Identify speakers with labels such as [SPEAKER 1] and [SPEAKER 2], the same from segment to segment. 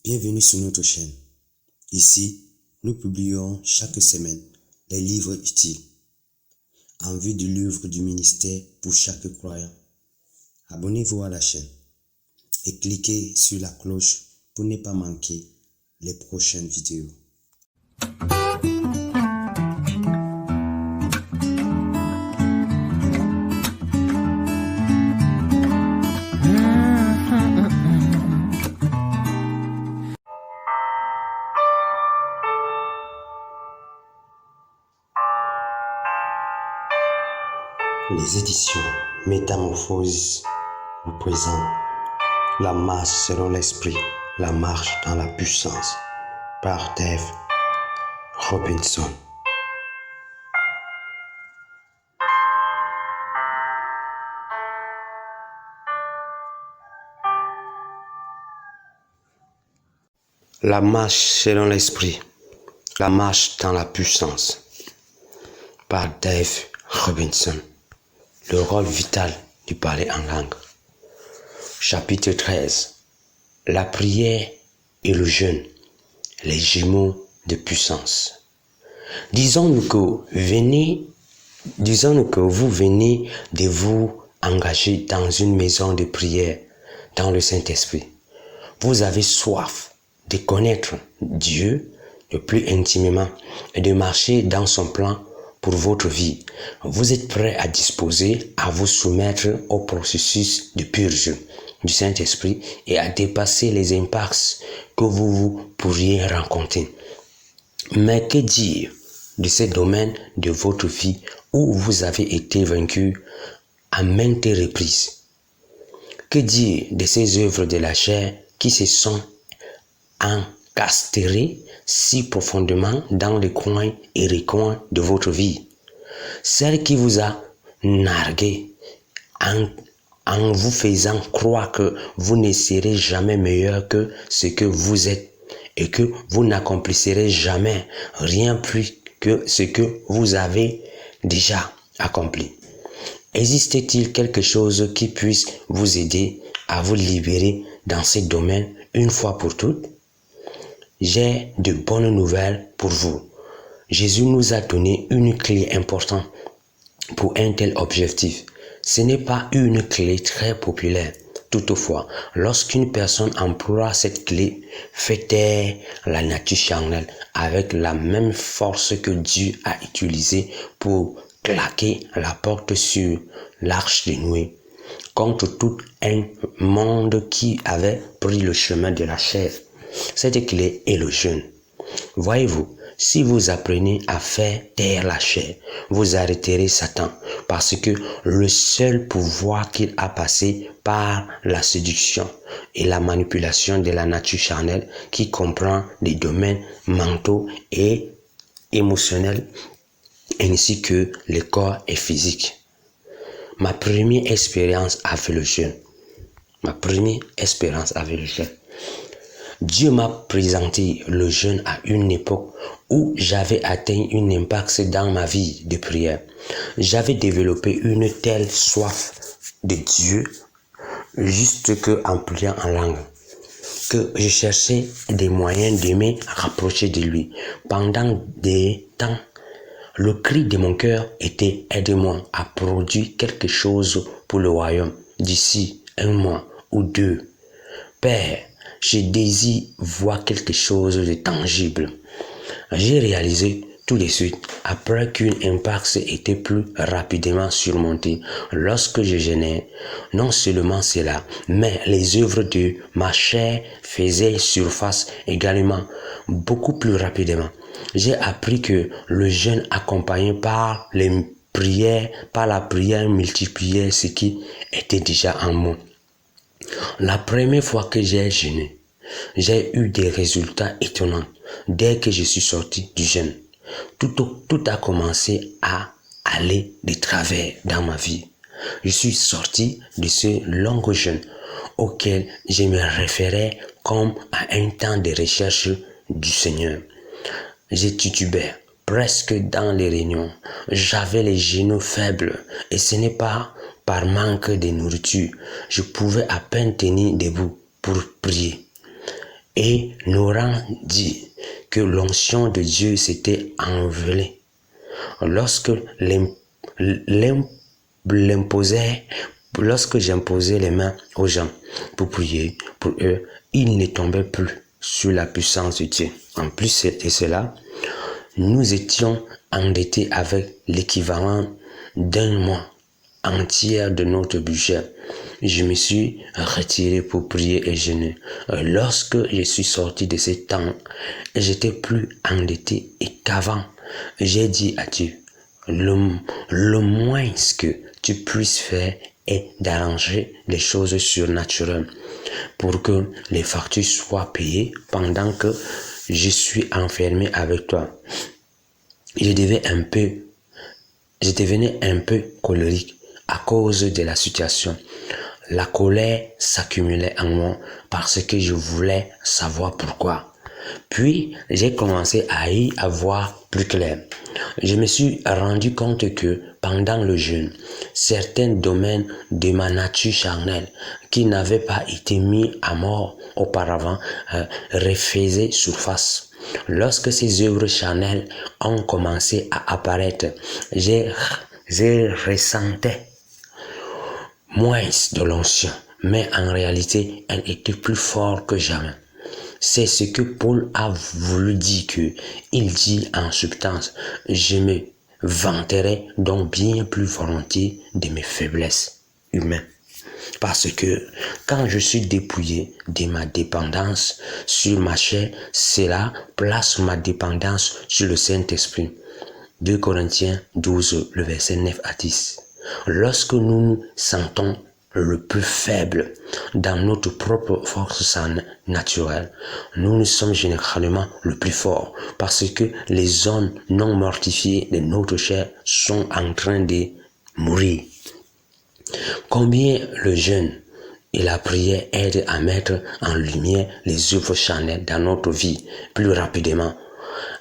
[SPEAKER 1] Bienvenue sur notre chaîne. Ici, nous publions chaque semaine des livres utiles en vue de l'œuvre du ministère pour chaque croyant. Abonnez-vous à la chaîne et cliquez sur la cloche pour ne pas manquer les prochaines vidéos. Les éditions Métamorphose vous présentent La marche selon l'esprit, la marche dans la puissance par Dave Robinson. La marche selon l'esprit, la marche dans la puissance par Dave Robinson. Le rôle vital du parler en langue. Chapitre 13. La prière et le jeûne, les jumeaux de puissance. Disons-nous que vous venez de vous engager dans une maison de prière dans le Saint-Esprit. Vous avez soif de connaître Dieu le plus intimement et de marcher dans son plan pour votre vie. Vous êtes prêt à disposer, à vous soumettre au processus de purge du Saint-Esprit et à dépasser les impacts que vous pourriez rencontrer. Mais que dire de ces domaines de votre vie où vous avez été vaincu à maintes reprises? Que dire de ces œuvres de la chair qui se sont encastrées si profondément dans les coins et recoins de votre vie? Celle qui vous a nargué en vous faisant croire que vous ne serez jamais meilleur que ce que vous êtes et que vous n'accomplirez jamais rien plus que ce que vous avez déjà accompli. Existe-t-il quelque chose qui puisse vous aider à vous libérer dans ces domaines une fois pour toutes? J'ai de bonnes nouvelles pour vous. Jésus nous a donné une clé importante pour un tel objectif. Ce n'est pas une clé très populaire. Toutefois, lorsqu'une personne emploie cette clé, fait taire la nature charnelle avec la même force que Dieu a utilisée pour claquer la porte sur l'arche de Noé, contre tout un monde qui avait pris le chemin de la chair. Cette clé est le jeûne. Voyez-vous, si vous apprenez à faire taire la chair, vous arrêterez Satan, parce que le seul pouvoir qu'il a passé par la séduction et la manipulation de la nature charnelle qui comprend les domaines mentaux et émotionnels ainsi que le corps et physique. Ma première expérience avec le jeûne. Dieu m'a présenté le jeûne à une époque où j'avais atteint une impasse dans ma vie de prière. J'avais développé une telle soif de Dieu, juste qu'en priant en langue, que je cherchais des moyens de me rapprocher de lui. Pendant des temps, le cri de mon cœur était « Aide-moi à produire quelque chose pour le royaume d'ici un mois ou deux. Père, je désire voir quelque chose de tangible. » J'ai réalisé tout de suite, après qu'une impasse était plus rapidement surmontée, lorsque je jeûnais, non seulement cela, mais les œuvres de ma chair faisaient surface également, beaucoup plus rapidement. J'ai appris que le jeûne accompagné par la prière multipliait ce qui était déjà en moi. La première fois que j'ai jeûné, j'ai eu des résultats étonnants dès que je suis sorti du jeûne. Tout a commencé à aller de travers dans ma vie. Je suis sorti de ce long jeûne auquel je me référais comme à un temps de recherche du Seigneur. Je titubais presque dans les réunions. J'avais les genoux faibles et ce n'est pas par manque de nourriture. Je pouvais à peine tenir debout pour prier. Et nous rendit que l'onction de Dieu s'était envolée. Lorsque j'imposais les mains aux gens pour prier pour eux, ils ne tombaient plus sur la puissance de Dieu. En plus de cela, nous étions endettés avec l'équivalent d'un mois entier de notre budget. Je me suis retiré pour prier et jeûner. Lorsque je suis sorti de ce temps, j'étais plus endetté qu'avant. J'ai dit à Dieu, le moins que tu puisses faire est d'arranger les choses surnaturelles pour que les factures soient payées pendant que je suis enfermé avec toi. Je devenais un peu colérique à cause de la situation. La colère s'accumulait en moi parce que je voulais savoir pourquoi. Puis, j'ai commencé à y voir plus clair. Je me suis rendu compte que pendant le jeûne, certains domaines de ma nature charnelle qui n'avaient pas été mis à mort auparavant refaisaient surface. Lorsque ces œuvres charnelles ont commencé à apparaître, j'ai ressenti moins de l'onction, mais en réalité, elle était plus forte que jamais. C'est ce que Paul a voulu dire que il dit en substance, je me vanterai donc bien plus volontiers de mes faiblesses humaines. Parce que quand je suis dépouillé de ma dépendance sur ma chair, cela place ma dépendance sur le Saint-Esprit. 2 Corinthiens 12, le verset 9 à 10. Lorsque nous nous sentons le plus faible dans notre propre force naturelle, nous sommes généralement le plus fort parce que les zones non mortifiées de notre chair sont en train de mourir. Combien le jeûne et la prière aident à mettre en lumière les œuvres charnelles dans notre vie plus rapidement.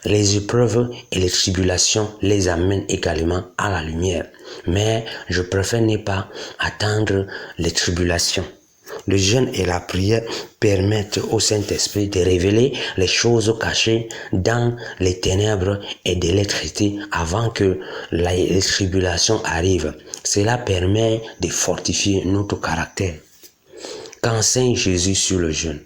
[SPEAKER 1] Les épreuves et les tribulations les amènent également à la lumière. Mais je préfère ne pas attendre les tribulations. Le jeûne et la prière permettent au Saint-Esprit de révéler les choses cachées dans les ténèbres et de les traiter avant que les tribulations arrivent. Cela permet de fortifier notre caractère. Qu'enseigne Jésus sur le jeûne?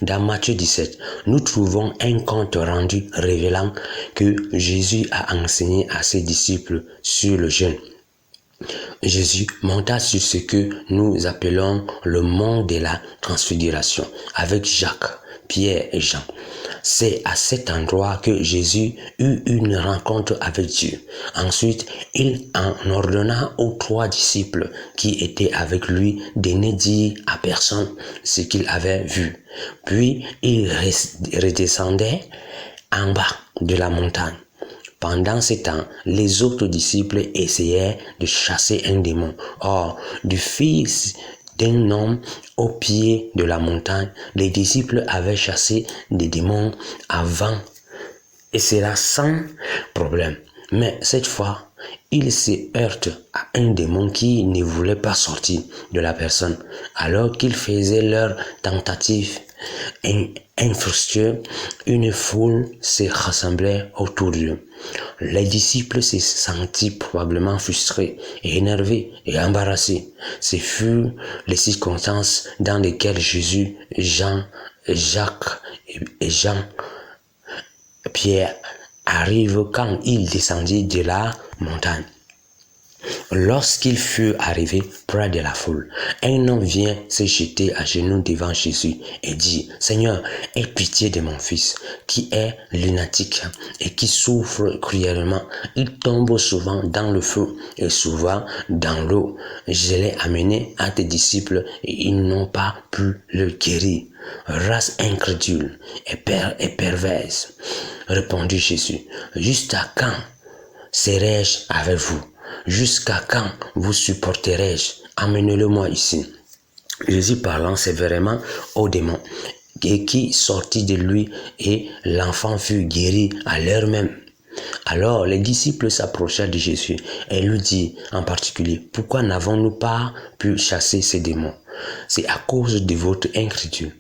[SPEAKER 1] Dans Matthieu 17, nous trouvons un compte rendu révélant que Jésus a enseigné à ses disciples sur le jeûne. Jésus monta sur ce que nous appelons le mont de la transfiguration avec Jacques, Pierre et Jean. C'est à cet endroit que Jésus eut une rencontre avec Dieu. Ensuite, il en ordonna aux 3 disciples qui étaient avec lui de ne dire à personne ce qu'ils avaient vu. Puis, il redescendait en bas de la montagne. Pendant ce temps, les autres disciples essayaient de chasser un démon. Or, du fils d'un homme au pied de la montagne, les disciples avaient chassé des démons avant, et cela sans problème. Mais cette fois, ils se heurtent à un démon qui ne voulait pas sortir de la personne, alors qu'ils faisaient leur tentative infructueuse. Une foule se rassemblait autour d'eux. Les disciples se sentirent probablement frustrés et énervés et embarrassés. Ce furent les circonstances dans lesquelles Jésus, Jean, Jacques et Jean, Pierre arrivent quand il descendit de la montagne. Lorsqu'il fut arrivé près de la foule, un homme vient se jeter à genoux devant Jésus et dit, « Seigneur, aie pitié de mon fils, qui est lunatique et qui souffre cruellement. Il tombe souvent dans le feu et souvent dans l'eau. Je l'ai amené à tes disciples et ils n'ont pas pu le guérir. » Race incrédule et perverse, répondit Jésus, « Jusqu'à quand serai-je avec vous? Jusqu'à quand vous supporterai-je? Amenez-le-moi ici. » Jésus parlant sévèrement au démon qui sortit de lui et l'enfant fut guéri à l'heure même. Alors les disciples s'approchèrent de Jésus et lui dirent en particulier, « Pourquoi n'avons-nous pas pu chasser ces démons? C'est à cause de votre incrédulité. »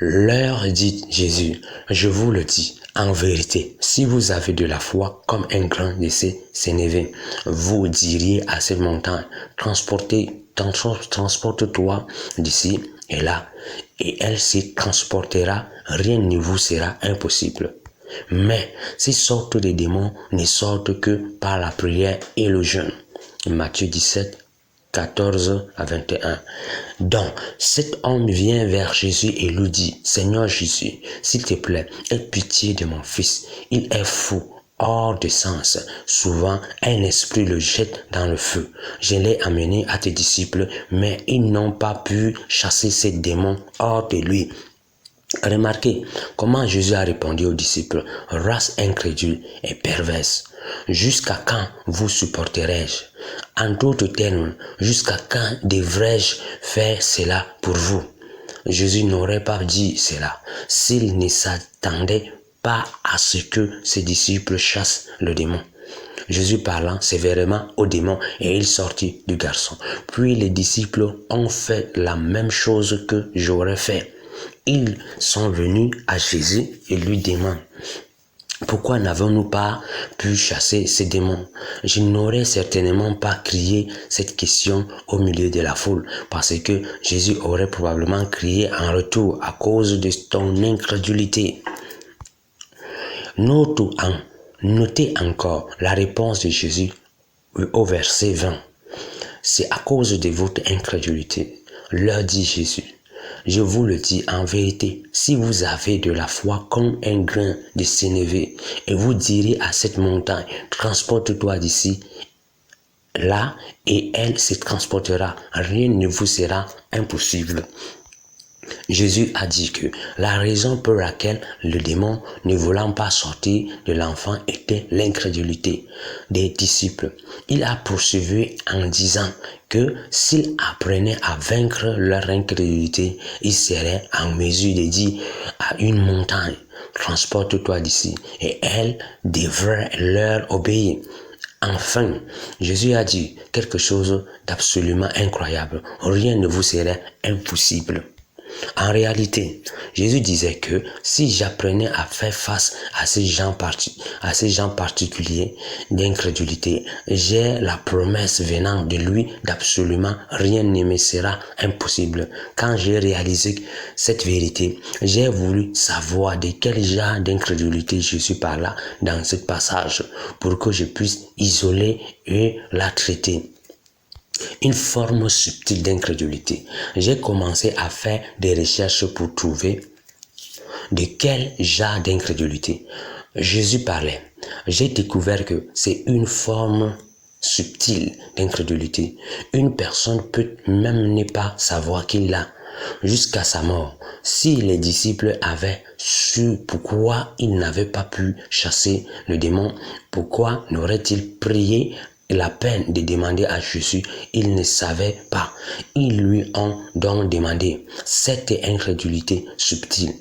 [SPEAKER 1] Leur dit Jésus, je vous le dis, en vérité, si vous avez de la foi comme un grain de sénévé, vous diriez à cette montagne, transporte-toi d'ici et là, et elle s'y transportera, rien ne vous sera impossible. Mais ces sortes de démons ne sortent que par la prière et le jeûne. Matthieu 17, 14 à 21. Donc, cet homme vient vers Jésus et lui dit, Seigneur Jésus, s'il te plaît, aie pitié de mon fils. Il est fou, hors de sens. Souvent, un esprit le jette dans le feu. Je l'ai amené à tes disciples, mais ils n'ont pas pu chasser ces démons hors de lui. Remarquez comment Jésus a répondu aux disciples, race incrédule et perverse. Jusqu'à quand vous supporterai-je? En d'autres termes, jusqu'à quand devrais-je faire cela pour vous? Jésus n'aurait pas dit cela s'il ne s'attendait pas à ce que ses disciples chassent le démon. Jésus parlant sévèrement au démon et il sortit du garçon. Puis les disciples ont fait la même chose que j'aurais fait. Ils sont venus à Jésus et lui demandent, pourquoi n'avons-nous pas pu chasser ces démons? Je n'aurais certainement pas crié cette question au milieu de la foule, parce que Jésus aurait probablement crié en retour à cause de ton incrédulité. Notez encore la réponse de Jésus au verset 20. C'est à cause de votre incrédulité, leur dit Jésus. Je vous le dis en vérité, si vous avez de la foi comme un grain de sénévé, et vous direz à cette montagne, transporte-toi d'ici, là, et elle se transportera, rien ne vous sera impossible. Jésus a dit que la raison pour laquelle le démon ne voulant pas sortir de l'enfant était l'incrédulité des disciples. Il a poursuivi en disant que s'ils apprenaient à vaincre leur incrédulité, ils seraient en mesure de dire à une montagne, transporte-toi d'ici, et elle devrait leur obéir. Enfin, Jésus a dit quelque chose d'absolument incroyable. Rien ne vous serait impossible. En réalité, Jésus disait que si j'apprenais à faire face à ces gens particuliers d'incrédulité, j'ai la promesse venant de lui d'absolument rien ne me sera impossible. Quand j'ai réalisé cette vérité, j'ai voulu savoir de quel genre d'incrédulité Jésus parla dans ce passage pour que je puisse isoler et la traiter. Une forme subtile d'incrédulité. J'ai commencé à faire des recherches pour trouver de quel genre d'incrédulité Jésus parlait. J'ai découvert que c'est une forme subtile d'incrédulité. Une personne peut même ne pas savoir qu'il l'a jusqu'à sa mort. Si les disciples avaient su pourquoi ils n'avaient pas pu chasser le démon, pourquoi n'auraient-ils prié la peine de demander à Jésus? Ils ne savaient pas. Ils lui ont donc demandé. Cette incrédulité subtile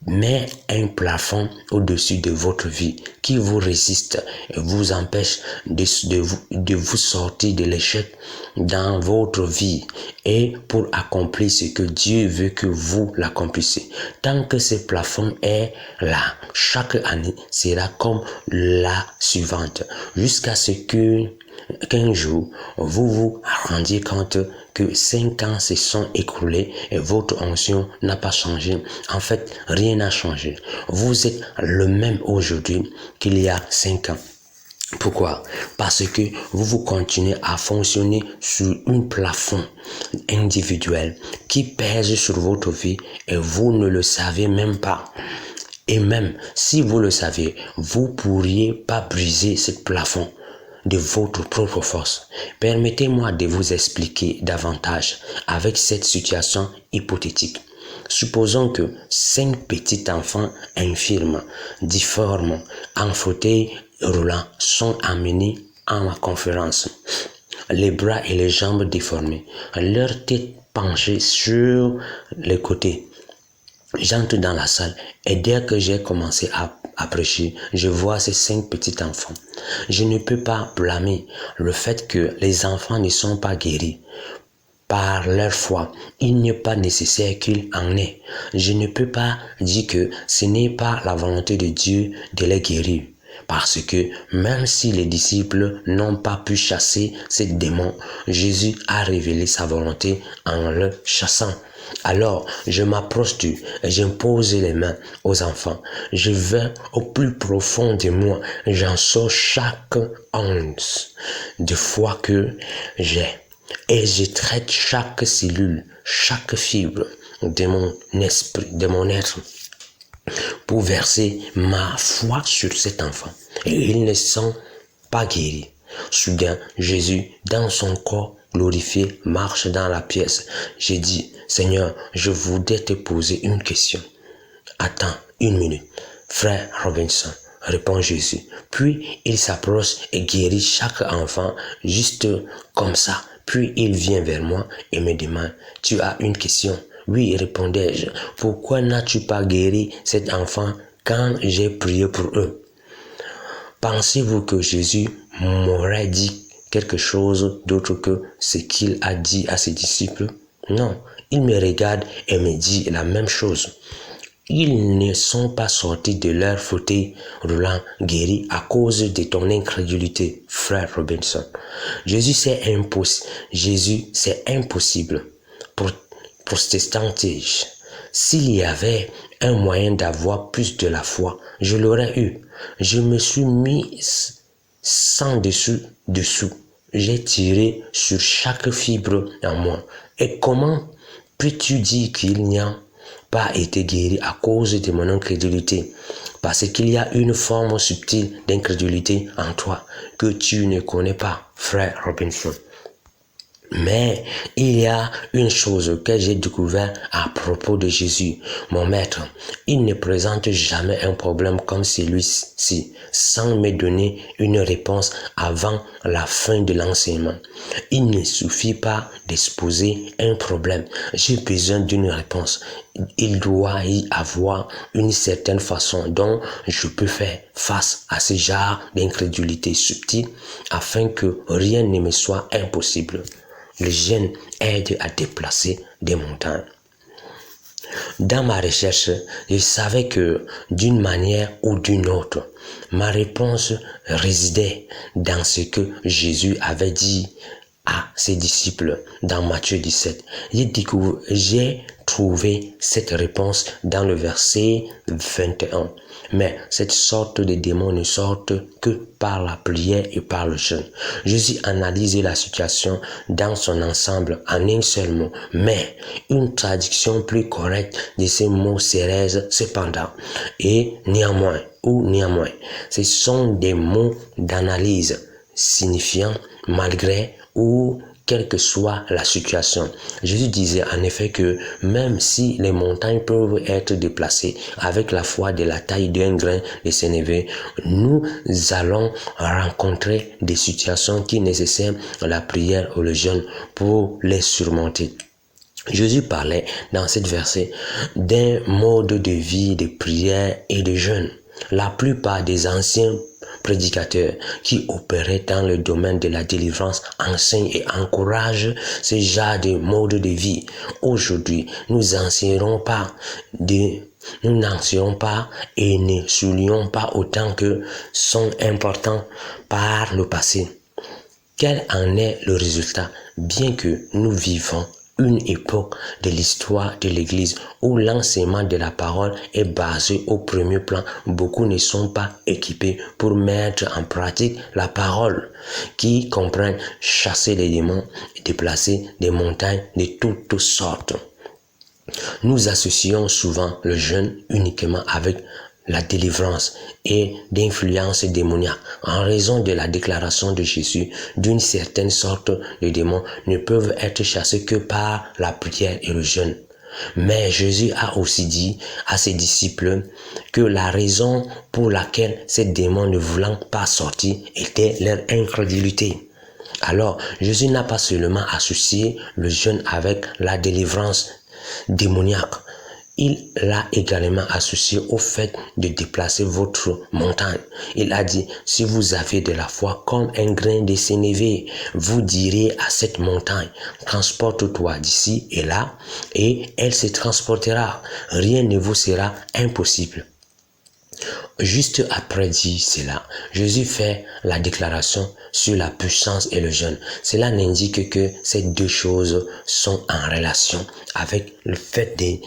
[SPEAKER 1] met un plafond au-dessus de votre vie qui vous résiste et vous empêche de vous sortir de l'échec dans votre vie et pour accomplir ce que Dieu veut que vous l'accomplissiez. Tant que ce plafond est là, chaque année sera comme la suivante jusqu'à ce qu'un jour, vous vous rendiez compte que 5 ans se sont écoulés et votre onction n'a pas changé. En fait, rien n'a changé. Vous êtes le même aujourd'hui qu'il y a 5 ans. Pourquoi? Parce que vous continuez à fonctionner sur un plafond individuel qui pèse sur votre vie et vous ne le savez même pas. Et même si vous le savez, vous ne pourriez pas briser ce plafond de votre propre force. Permettez-moi de vous expliquer davantage avec cette situation hypothétique. Supposons que 5 petits enfants infirmes, difformes, en fauteuil roulant sont amenés à ma conférence. Les bras et les jambes déformés, leur tête penchée sur les côtés. J'entre dans la salle et dès que j'ai commencé à prêcher, je vois ces 5 petits enfants. Je ne peux pas blâmer le fait que les enfants ne sont pas guéris par leur foi. Il n'est pas nécessaire qu'il en ait. Je ne peux pas dire que ce n'est pas la volonté de Dieu de les guérir. Parce que même si les disciples n'ont pas pu chasser ces démons, Jésus a révélé sa volonté en le chassant. Alors, je m'approche d'eux et j'impose les mains aux enfants. Je vais au plus profond de moi. J'en sors chaque once de foi que j'ai. Et je traite chaque cellule, chaque fibre de mon esprit, de mon être, pour verser ma foi sur cet enfant. Et ils ne sont pas guéris. Soudain, Jésus, dans son corps glorifié, marche dans la pièce. J'ai dit, Seigneur, je voudrais te poser une question. Attends une minute. Frère Robinson, répond Jésus. Puis il s'approche et guérit chaque enfant juste comme ça. Puis il vient vers moi et me demande, tu as une question? Oui, répondais-je. Pourquoi n'as-tu pas guéri cet enfant quand j'ai prié pour eux? Pensez-vous que Jésus m'aurait dit quelque chose d'autre que ce qu'il a dit à ses disciples? Non, il me regarde et me dit la même chose. Ils ne sont pas sortis de leur fauteuil roulant guéris à cause de ton incrédulité, frère Robinson. Jésus, c'est impossible. Protestantisme. S'il y avait un moyen d'avoir plus de la foi, je l'aurais eu. Je me suis mis sans dessous. J'ai tiré sur chaque fibre en moi. Et comment peux-tu dire qu'il n'y a pas été guéri à cause de mon incrédulité? Parce qu'il y a une forme subtile d'incrédulité en toi que tu ne connais pas, frère Robinson. Mais il y a une chose que j'ai découvert à propos de Jésus, mon maître. Il ne présente jamais un problème comme celui-ci sans me donner une réponse avant la fin de l'enseignement. Il ne suffit pas d'exposer un problème. J'ai besoin d'une réponse. Il doit y avoir une certaine façon dont je peux faire face à ce genre d'incrédulité subtile afin que rien ne me soit impossible. Le jeûne aide à déplacer des montagnes. Dans ma recherche, je savais que d'une manière ou d'une autre, ma réponse résidait dans ce que Jésus avait dit à ses disciples dans Matthieu 17. J'ai trouvé cette réponse dans le verset 21. Mais cette sorte de démons ne sortent que par la prière et par le jeûne. Jésus analyse la situation dans son ensemble en un seul mot. Mais une traduction plus correcte de ces mots serait cependant et néanmoins Ce sont des mots d'analyse signifiant malgré ou quelle que soit la situation. Jésus disait en effet que même si les montagnes peuvent être déplacées avec la foi de la taille d'un grain de sénévé, nous allons rencontrer des situations qui nécessitent la prière ou le jeûne pour les surmonter. Jésus parlait dans cette verset d'un mode de vie de prière et de jeûne. La plupart des anciens prédicateurs qui opéraient dans le domaine de la délivrance enseignent et encouragent ce genre de mode de vie. Aujourd'hui, nous n'enseignons pas et ne soulignons pas autant que sont importants par le passé. Quel en est le résultat? Bien que nous vivons une époque de l'histoire de l'Église où l'enseignement de la parole est basé au premier plan, beaucoup ne sont pas équipés pour mettre en pratique la parole, qui comprennent chasser les démons et déplacer des montagnes de toutes sortes. Nous associons souvent le jeûne uniquement avec la délivrance et d'influence démoniaque. En raison de la déclaration de Jésus, d'une certaine sorte de démons ne peuvent être chassés que par la prière et le jeûne. Mais Jésus a aussi dit à ses disciples que la raison pour laquelle ces démons ne voulaient pas sortir était leur incrédulité. Alors, Jésus n'a pas seulement associé le jeûne avec la délivrance démoniaque. il l'a également associé au fait de déplacer votre montagne. Il a dit, si vous avez de la foi comme un grain de sénévé, vous direz à cette montagne, transporte-toi d'ici et là, et elle se transportera. Rien ne vous sera impossible. Juste après dire cela, Jésus fait la déclaration sur la puissance et le jeûne. Cela n'indique que ces deux choses sont en relation avec le fait de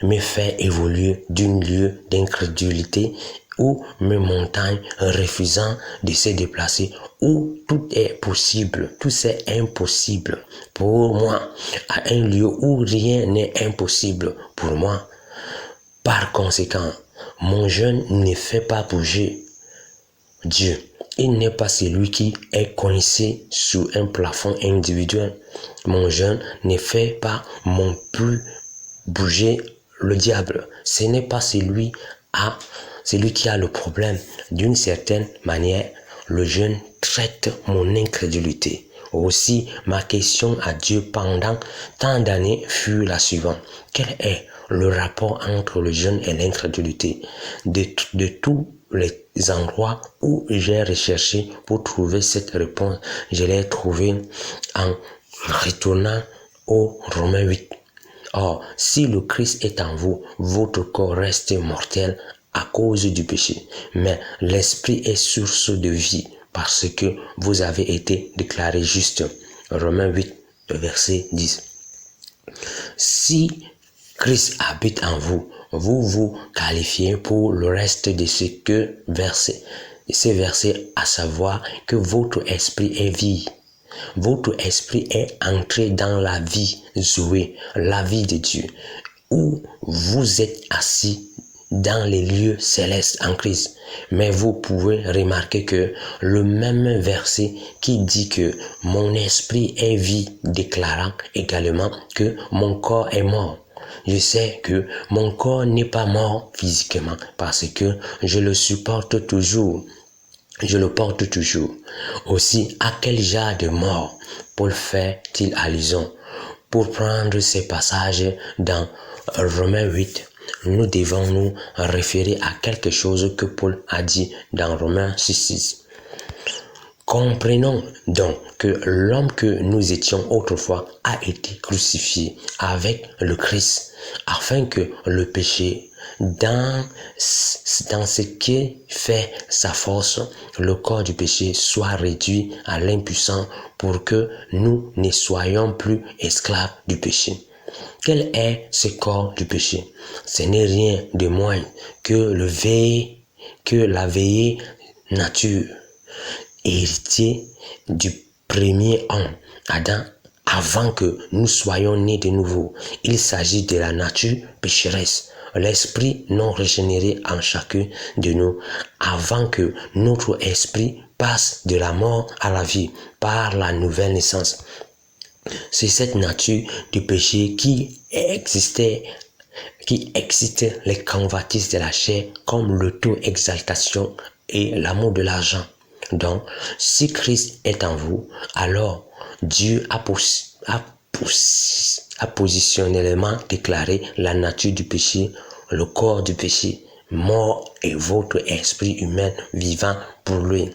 [SPEAKER 1] me faire évoluer d'un lieu d'incrédulité où mes montagnes refusant de se déplacer, où tout est possible, tout c'est impossible pour moi, à un lieu où rien n'est impossible pour moi. Par conséquent, mon jeûne ne fait pas bouger Dieu. Il n'est pas celui qui est coincé sous un plafond individuel. Mon jeûne ne fait pas non plus bouger le diable. Ce n'est pas celui qui a le problème. D'une certaine manière, le jeûne traite mon incrédulité. Aussi, ma question à Dieu pendant tant d'années fut la suivante. Quel est le rapport entre le jeûne et l'incrédulité? De tous les endroits où j'ai recherché pour trouver cette réponse, je l'ai trouvée en retournant au Romains 8. Or, si le Christ est en vous, votre corps reste mortel à cause du péché, mais l'esprit est source de vie parce que vous avez été déclarés justes. Romains 8, verset 10. Si Christ habite en vous, vous vous qualifiez pour le reste de ces versets, à savoir que votre esprit est vie. Votre esprit est entré dans la vie Zoé, la vie de Dieu, où vous êtes assis dans les lieux célestes en Christ. Mais vous pouvez remarquer que le même verset qui dit que mon esprit est vie, déclarant également que mon corps est mort. Je sais que mon corps n'est pas mort physiquement parce que je le supporte toujours. Je le porte toujours. Aussi, à quel genre de mort Paul fait-il allusion? Pour prendre ces passages dans Romains 8, nous devons nous référer à quelque chose que Paul a dit dans Romains 6. Comprenons donc que l'homme que nous étions autrefois a été crucifié avec le Christ, afin que le péché, dans ce qui fait sa force, le corps du péché soit réduit à l'impuissance pour que nous ne soyons plus esclaves du péché. Quel est ce corps du péché? Ce n'est rien de moins que la vieille nature, héritier du premier homme, Adam, avant que nous soyons nés de nouveau. Il s'agit de la nature pécheresse, l'esprit non régénéré en chacun de nous, avant que notre esprit passe de la mort à la vie par la nouvelle naissance. C'est cette nature du péché qui excite les convoitises de la chair comme l'auto-exaltation et l'amour de l'argent. Donc, si Christ est en vous, alors Dieu a positionnellement déclaré la nature du péché, le corps du péché, mort et votre esprit humain vivant pour lui.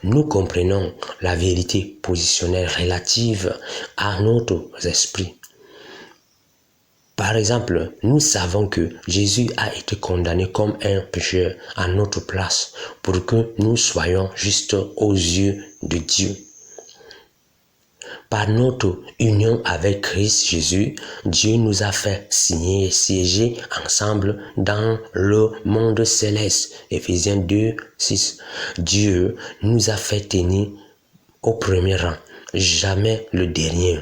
[SPEAKER 1] Nous comprenons la vérité positionnelle relative à notre esprit. Par exemple, nous savons que Jésus a été condamné comme un pécheur à notre place pour que nous soyons justes aux yeux de Dieu. Par notre union avec Christ Jésus, Dieu nous a fait signer et siéger ensemble dans le monde céleste. Éphésiens 2, 6. Dieu nous a fait tenir au premier rang, jamais le dernier.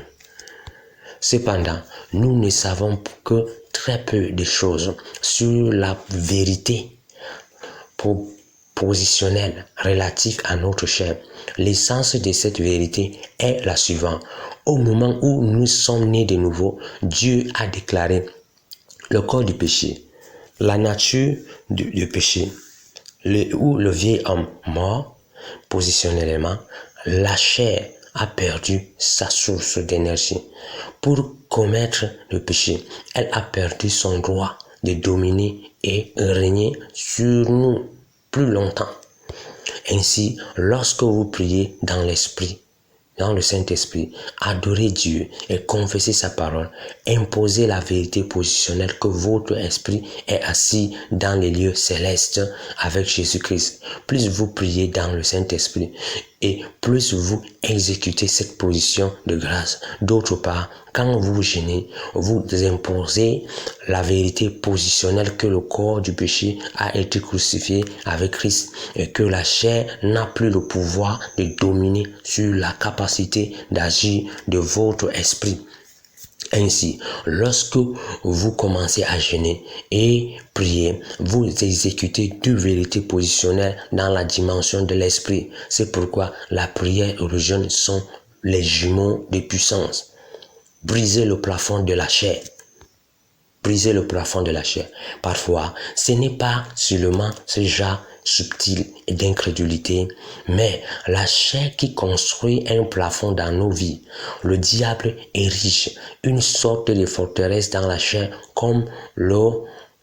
[SPEAKER 1] Cependant, nous ne savons que très peu de choses sur la vérité positionnelle relative à notre chair. L'essence de cette vérité est la suivante. Au moment où nous sommes nés de nouveau, Dieu a déclaré le corps du péché, la nature du péché, le vieil homme mort, positionnellement, la chair a perdu sa source d'énergie. Pour commettre le péché, elle a perdu son droit de dominer et régner sur nous plus longtemps. Ainsi, lorsque vous priez dans l'Esprit, dans le Saint-Esprit, adorez Dieu et confessez sa parole, imposez la vérité positionnelle que votre esprit est assis dans les lieux célestes avec Jésus-Christ. Plus vous priez dans le Saint-Esprit et plus vous exécutez cette position de grâce. D'autre part, quand vous gênez, vous imposez la vérité positionnelle que le corps du péché a été crucifié avec Christ et que la chair n'a plus le pouvoir de dominer sur la capacité d'agir de votre esprit. Ainsi, lorsque vous commencez à jeûner et prier, vous exécutez deux vérités positionnelles dans la dimension de l'esprit. C'est pourquoi la prière et le jeûne sont les jumeaux de puissance. Brisez le plafond de la chair. Brisez le plafond de la chair. Parfois, ce n'est pas seulement ce genre subtil et d'incrédulité, mais la chair qui construit un plafond dans nos vies. Le diable érige une sorte de forteresse dans la chair comme le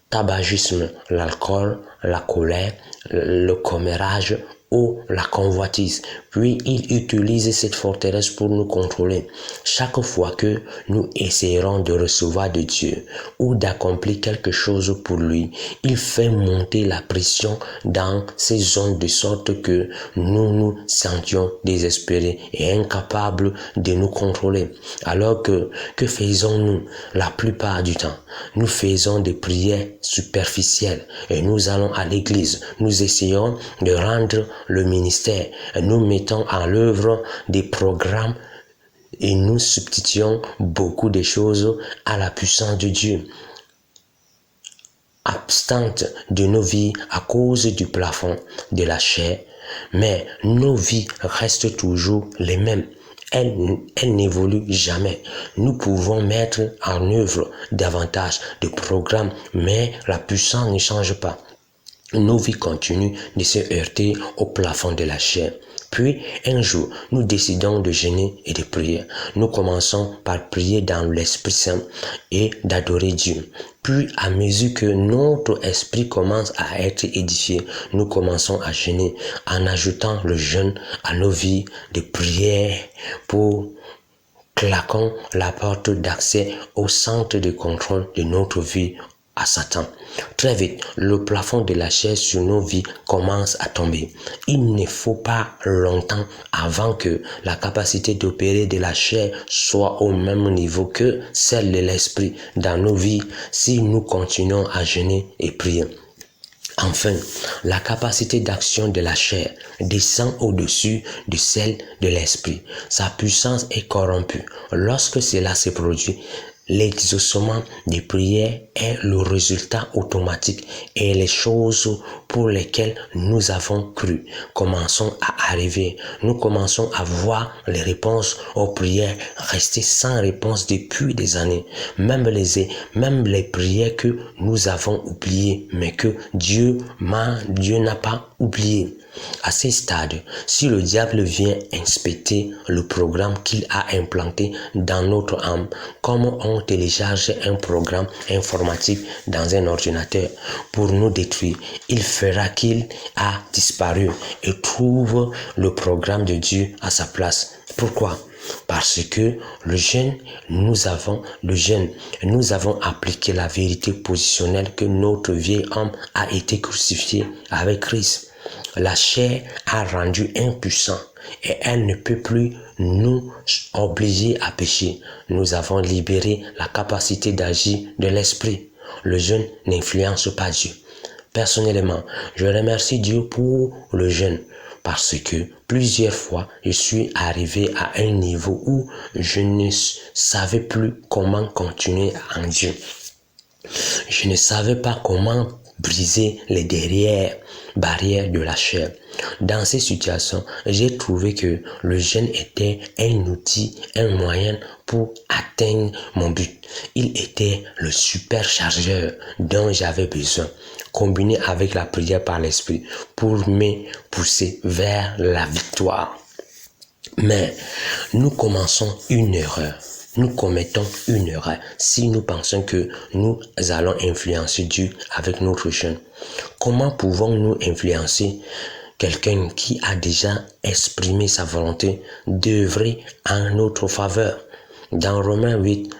[SPEAKER 1] tabagisme, l'alcool, la colère, le commérage ou la convoitise. Puis il utilise cette forteresse pour nous contrôler. Chaque fois que nous essayerons de recevoir de Dieu ou d'accomplir quelque chose pour lui, il fait monter la pression dans ces zones de sorte que nous nous sentions désespérés et incapables de nous contrôler. Alors que faisons-nous la plupart du temps? Nous faisons des prières superficielles et nous allons à l'église. Nous essayons de rendre le ministère. Nous mettons en œuvre des programmes et nous substituons beaucoup de choses à la puissance de Dieu. Absentes de nos vies à cause du plafond de la chair, mais nos vies restent toujours les mêmes. Elles n'évoluent jamais. Nous pouvons mettre en œuvre davantage de programmes, mais la puissance ne change pas. Nos vies continuent de se heurter au plafond de la chair. Puis, un jour, nous décidons de jeûner et de prier. Nous commençons par prier dans l'Esprit Saint et d'adorer Dieu. Puis, à mesure que notre esprit commence à être édifié, nous commençons à jeûner en ajoutant le jeûne à nos vies de prière pour claquons la porte d'accès au centre de contrôle de notre vie à Satan. Très vite, le plafond de la chair sur nos vies commence à tomber. Il ne faut pas longtemps avant que la capacité d'opérer de la chair soit au même niveau que celle de l'esprit dans nos vies si nous continuons à jeûner et prier. Enfin, la capacité d'action de la chair descend au-dessus de celle de l'esprit. Sa puissance est corrompue. Lorsque cela se produit, l'exaucement des prières est le résultat automatique et les choses pour lesquelles nous avons cru commençons à arriver. Nous commençons à voir les réponses aux prières restées sans réponse depuis des années. Même les prières que nous avons oubliées, mais que Dieu n'a pas oubliées. À ce stade, si le diable vient inspecter le programme qu'il a implanté dans notre âme, comme on télécharge un programme informatique dans un ordinateur pour nous détruire, il fera qu'il a disparu et trouve le programme de Dieu à sa place. Pourquoi? Parce que nous avons appliqué la vérité positionnelle que notre vieil homme a été crucifié avec Christ. La chair a rendu impuissant et elle ne peut plus nous obliger à pécher. Nous avons libéré la capacité d'agir de l'esprit. Le jeûne n'influence pas Dieu. Personnellement, je remercie Dieu pour le jeûne parce que plusieurs fois, je suis arrivé à un niveau où je ne savais plus comment continuer en Dieu. Je ne savais pas comment briser les barrières de la chair. Dans ces situations, j'ai trouvé que le jeûne était un outil, un moyen pour atteindre mon but. Il était le superchargeur dont j'avais besoin, combiné avec la prière par l'esprit pour me pousser vers la victoire. Mais nous commençons une erreur. nous commettons une erreur si nous pensons que nous allons influencer Dieu avec notre jeûne. Comment pouvons-nous influencer quelqu'un qui a déjà exprimé sa volonté d'œuvrer en notre faveur? Dans Romains 8,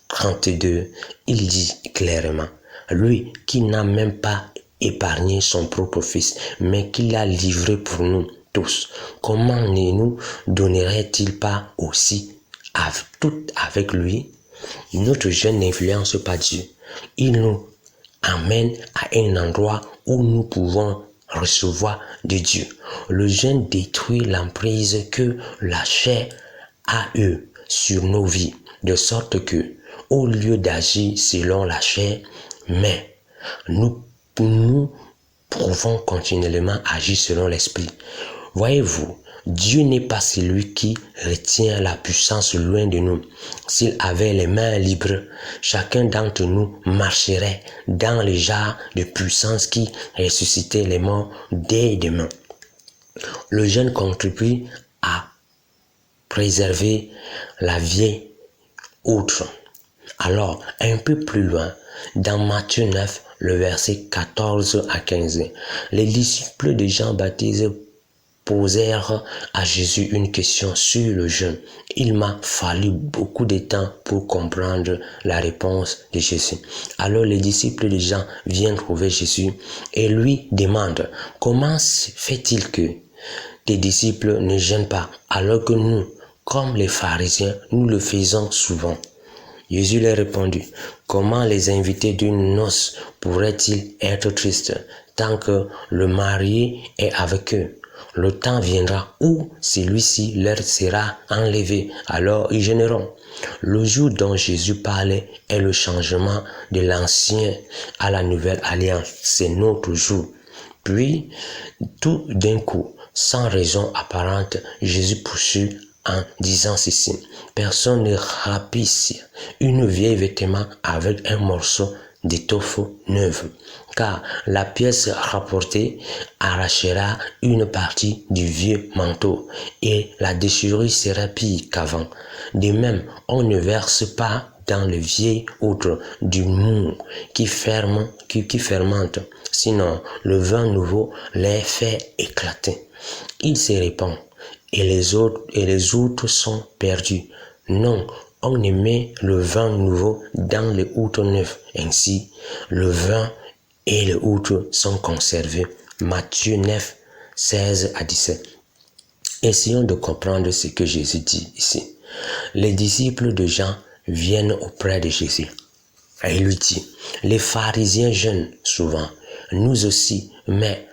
[SPEAKER 1] 32, il dit clairement, lui qui n'a même pas épargné son propre fils, mais qui l'a livré pour nous tous, comment ne nous donnerait-il pas aussi tout avec lui? Notre jeûne n'influence pas Dieu. Il nous amène à un endroit où nous pouvons recevoir de Dieu. Le jeûne détruit l'emprise que la chair a eue sur nos vies, de sorte que, au lieu d'agir selon la chair, mais nous pouvons continuellement agir selon l'esprit. Voyez-vous, Dieu n'est pas celui qui retient la puissance loin de nous. S'il avait les mains libres, chacun d'entre nous marcherait dans les jarres de puissance qui ressuscitait les morts dès demain. Le jeûne contribue à préserver la vie autre. Alors, un peu plus loin, dans Matthieu 9, le verset 14 à 15, les disciples de Jean-Baptiste posèrent à Jésus une question sur le jeûne. Il m'a fallu beaucoup de temps pour comprendre la réponse de Jésus. Alors les disciples de Jean viennent trouver Jésus et lui demandent « Comment fait-il que tes disciples ne jeûnent pas alors que nous, comme les pharisiens, nous le faisons souvent ?» Jésus leur répondit, « Comment les invités d'une noce pourraient-ils être tristes tant que le marié est avec eux? Le temps viendra où celui-ci leur sera enlevé, alors ils jeûneront. » Le jour dont Jésus parlait est le changement de l'ancien à la nouvelle alliance. C'est notre jour. Puis, tout d'un coup, sans raison apparente, Jésus poursuit en disant ceci. Personne ne rapisse une vieille vêtement avec un morceau d'étoffe neuve, car la pièce rapportée arrachera une partie du vieux manteau et la déchirure sera pire qu'avant. De même, on ne verse pas dans le vieil outre du mou qui fermente, sinon le vin nouveau les fait éclater. Il se répand et les autres sont perdus. Non, on ne met le vin nouveau dans le outre neuf. Ainsi, le vin et le outre sont conservés. Matthieu 9, 16 à 17. Essayons de comprendre ce que Jésus dit ici. Les disciples de Jean viennent auprès de Jésus. Et il lui dit, les pharisiens jeûnent souvent, nous aussi, mais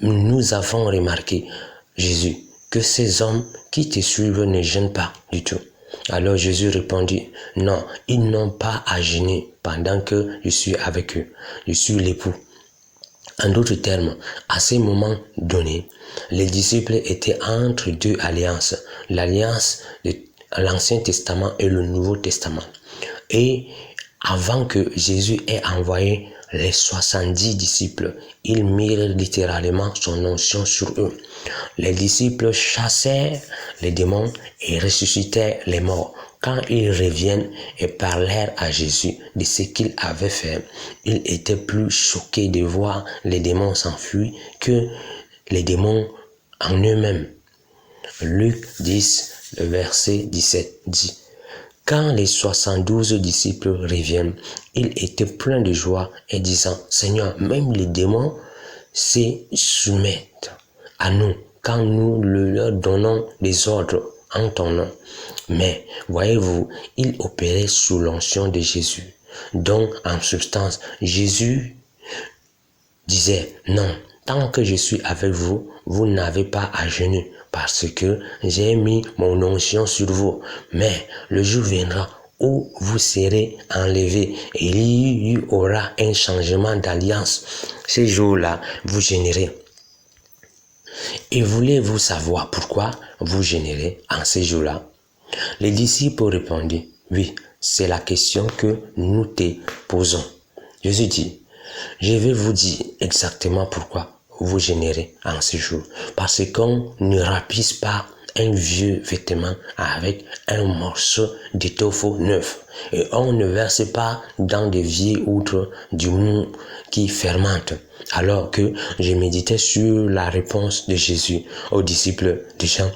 [SPEAKER 1] nous avons remarqué, Jésus, que ces hommes qui te suivent ne jeûnent pas du tout. Alors Jésus répondit, non, ils n'ont pas à jeûner pendant que je suis avec eux. Je suis l'époux. En d'autres termes, à ce moment donné, les disciples étaient entre deux alliances, l'alliance de l'Ancien Testament et le Nouveau Testament. Et avant que Jésus ait envoyé les 70 disciples, il mirent littéralement son onction sur eux. Les disciples chassèrent les démons et ressuscitèrent les morts. Quand ils reviennent et parlèrent à Jésus de ce qu'il avait fait, ils étaient plus choqués de voir les démons s'enfuir que les démons en eux-mêmes. Luc 10, le verset 17 dit, « Quand les 72 disciples reviennent, ils étaient pleins de joie et disant, « Seigneur, même les démons se soumettent à nous quand nous leur donnons des ordres en ton nom. » Mais, voyez-vous, ils opéraient sous l'onction de Jésus. Donc, en substance, Jésus disait, « Non, tant que je suis avec vous, vous n'avez pas à jeûner, parce que j'ai mis mon onction sur vous. Mais le jour viendra où vous serez enlevés et il y aura un changement d'alliance. Ce jour-là, vous jeûnerez. Et voulez-vous savoir pourquoi vous jeûnerez en ce jour-là? » Les disciples répondirent, « Oui, c'est la question que nous te posons. » Jésus dit, « Je vais vous dire exactement pourquoi vous jeûnerez en ce jour. Parce qu'on ne rapisse pas un vieux vêtement avec un morceau d'étoffe neuf. Et on ne verse pas dans des vieilles outres du mou qui fermente. Alors que je méditais sur la réponse de Jésus aux disciples de Jean,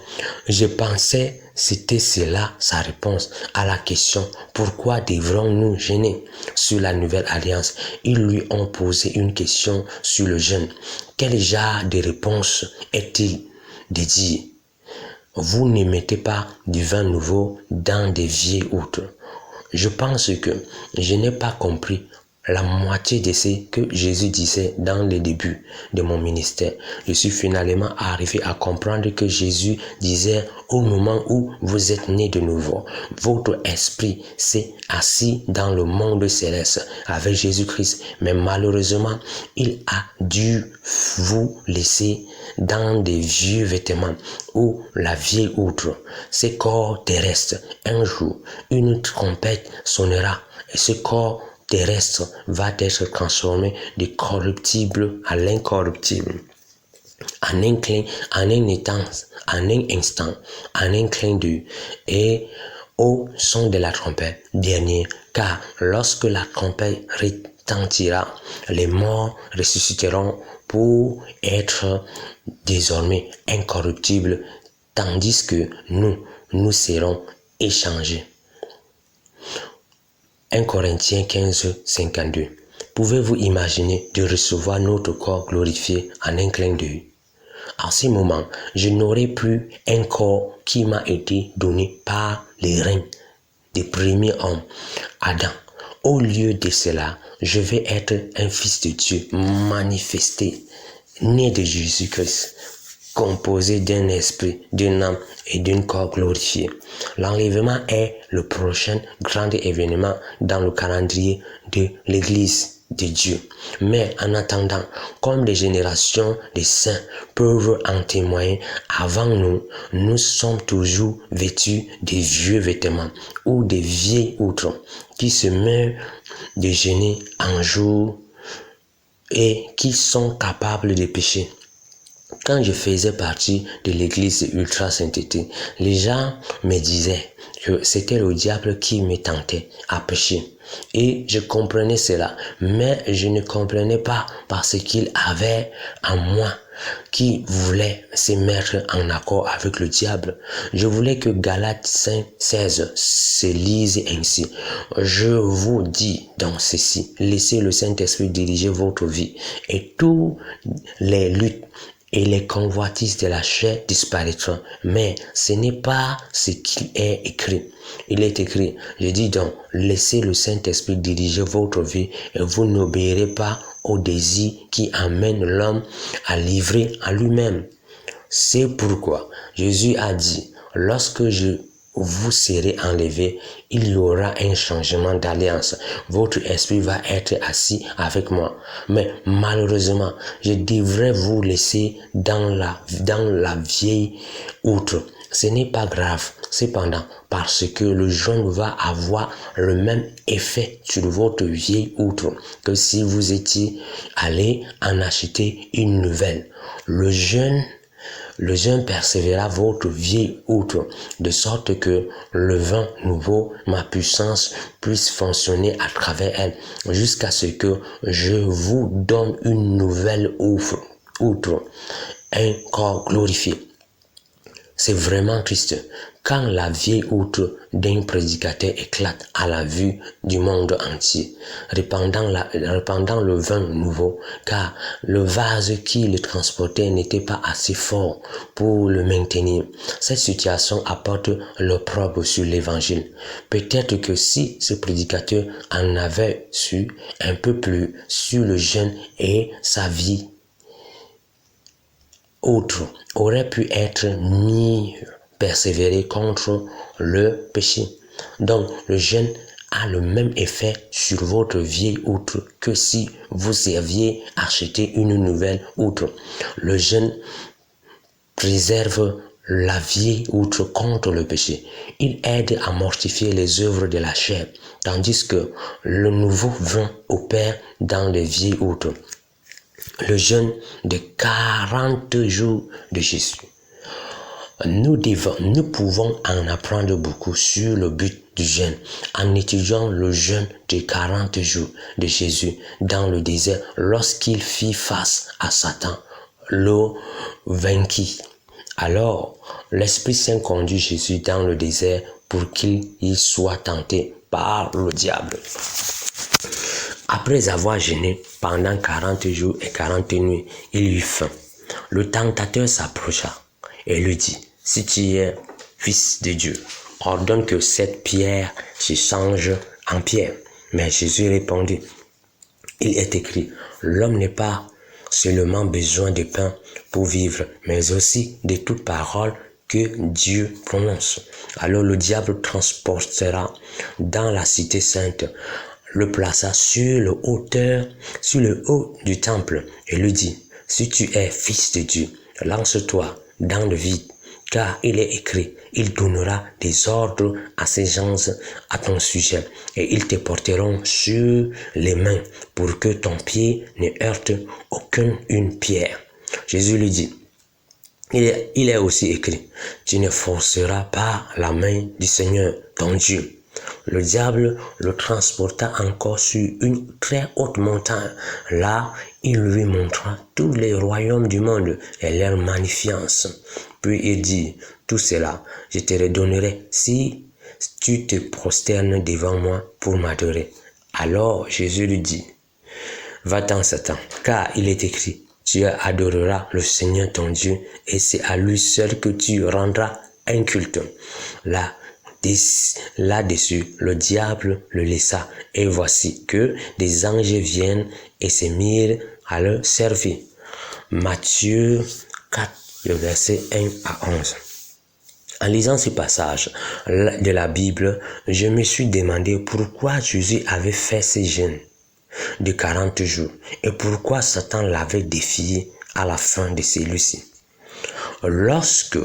[SPEAKER 1] je pensais c'était cela sa réponse à la question « Pourquoi devrons-nous jeûner ?» Sur la nouvelle alliance, ils lui ont posé une question sur le jeûne. Quel genre de réponse est-il de dire « Vous ne mettez pas du vin nouveau dans des vieilles outres ?» Je pense que je n'ai pas compris la moitié de ce que Jésus disait dans le début de mon ministère. Je suis finalement arrivé à comprendre que Jésus disait au moment où vous êtes né de nouveau, votre esprit s'est assis dans le monde céleste avec Jésus-Christ. Mais malheureusement, il a dû vous laisser dans des vieux vêtements ou la vieille outre. Ces corps terrestres, un jour, une trompette sonnera et ce corps terrestre va être transformé de corruptible à l'incorruptible. En un instant, en un clin d'œil, et au son de la trompette dernière, car lorsque la trompette retentira, les morts ressusciteront pour être désormais incorruptibles, tandis que nous serons échangés. 1 Corinthiens 15, 52. Pouvez-vous imaginer de recevoir notre corps glorifié en un clin d'œil? En ce moment, je n'aurai plus un corps qui m'a été donné par les reins des premiers hommes, Adam. Au lieu de cela, je vais être un fils de Dieu manifesté, né de Jésus-Christ, composé d'un esprit, d'une âme et d'un corps glorifié. L'enlèvement est le prochain grand événement dans le calendrier de l'Église de Dieu. Mais en attendant, comme les générations des saints peuvent en témoigner, avant nous sommes toujours vêtus des vieux vêtements ou des vieilles outres qui se meurent de jeûner en jour et qui sont capables de pécher. Quand je faisais partie de l'église ultra-sainteté, les gens me disaient que c'était le diable qui me tentait à pécher. Et je comprenais cela, mais je ne comprenais pas parce qu'il avait en moi qui voulait se mettre en accord avec le diable. Je voulais que Galates 5:16 se lise ainsi. Je vous dis dans ceci, laissez le Saint-Esprit diriger votre vie et tous les luttes et les convoitises de la chair disparaîtront. Mais ce n'est pas ce qui est écrit. Il est écrit, je dis donc, laissez le Saint-Esprit diriger votre vie et vous n'obéirez pas aux désirs qui amènent l'homme à livrer à lui-même. C'est pourquoi Jésus a dit, lorsque vous serez enlevé, il y aura un changement d'alliance. Votre esprit va être assis avec moi. Mais malheureusement, je devrais vous laisser dans la vieille outre. Ce n'est pas grave, cependant, parce que le jeûne va avoir le même effet sur votre vieille outre que si vous étiez allé en acheter une nouvelle. Le jeûne persévéra votre vieille outre, de sorte que le vin nouveau, ma puissance, puisse fonctionner à travers elle, jusqu'à ce que je vous donne une nouvelle outre, un corps glorifié. C'est vraiment triste quand la vieille outre d'un prédicateur éclate à la vue du monde entier, répandant le vin nouveau, car le vase qui le transportait n'était pas assez fort pour le maintenir. Cette situation apporte l'opprobre sur l'évangile. Peut-être que si ce prédicateur en avait su un peu plus sur le jeûne et sa vie, autre aurait pu être mieux persévérer contre le péché. Donc, le jeûne a le même effet sur votre vieille outre que si vous aviez acheté une nouvelle outre. Le jeûne préserve la vieille outre contre le péché. Il aide à mortifier les œuvres de la chair, tandis que le nouveau vin opère dans les vieilles outres. Le jeûne de 40 jours de Jésus. Nous pouvons en apprendre beaucoup sur le but du jeûne en étudiant le jeûne de 40 jours de Jésus dans le désert lorsqu'il fit face à Satan, le vainquit. Alors, l'Esprit Saint conduit Jésus dans le désert pour qu'il y soit tenté par le diable. Après avoir jeûné pendant 40 jours et 40 nuits, il eut faim. Le tentateur s'approcha et lui dit, « Si tu es fils de Dieu, ordonne que cette pierre se change en pierre. » Mais Jésus répondit, « Il est écrit, l'homme n'est pas seulement besoin de pain pour vivre, mais aussi de toute parole que Dieu prononce. » Alors le diable transportera dans la cité sainte, le plaça sur le haut du temple et lui dit, « Si tu es fils de Dieu, lance-toi dans le vide, car il est écrit, il donnera des ordres à ses anges à ton sujet, et ils te porteront sur les mains pour que ton pied ne heurte aucune pierre. » Jésus lui dit, il est aussi écrit, tu ne forceras pas la main du Seigneur, ton Dieu. Le diable le transporta encore sur une très haute montagne. Là, il lui montra tous les royaumes du monde et leur magnificence. Puis il dit, tout cela, je te redonnerai si tu te prosternes devant moi pour m'adorer. Alors Jésus lui dit, va-t'en Satan, car il est écrit, tu adoreras le Seigneur ton Dieu et c'est à lui seul que tu rendras un culte. Là-dessus, le diable le laissa, et voici que des anges viennent et se mirent à le servir. Matthieu 4, le verset 1 à 11. En lisant ce passage de la Bible, je me suis demandé pourquoi Jésus avait fait ce jeûne de 40 jours et pourquoi Satan l'avait défié à la fin de celui-ci. Lorsque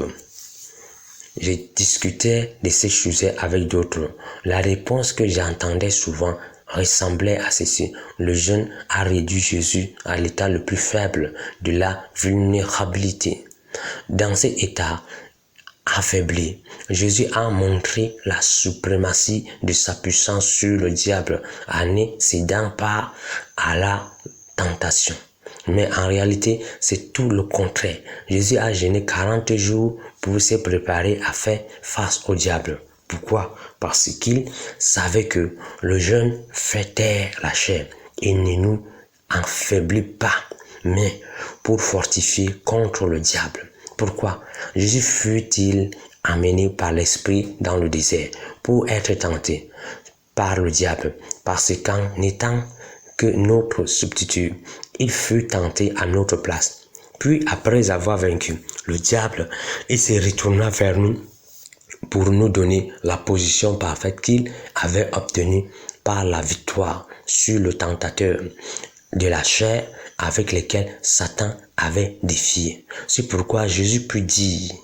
[SPEAKER 1] je discutais de ces sujets avec d'autres, la réponse que j'entendais souvent ressemblait à ceci. Le jeûne a réduit Jésus à l'état le plus faible de la vulnérabilité. Dans cet état affaibli, Jésus a montré la suprématie de sa puissance sur le diable en ne cédant pas à la tentation. Mais en réalité, c'est tout le contraire. Jésus a jeûné 40 jours pour se préparer à faire face au diable. Pourquoi? Parce qu'il savait que le jeûne fait taire la chair et ne nous affaiblit pas, mais pour fortifier contre le diable. Pourquoi? Jésus fut-il amené par l'Esprit dans le désert pour être tenté par le diable, parce qu'en étant que notre substitut, il fut tenté à notre place. Puis après avoir vaincu le diable, il se retourna vers nous pour nous donner la position parfaite qu'il avait obtenue par la victoire sur le tentateur de la chair avec lequel Satan avait défié. C'est pourquoi Jésus put dire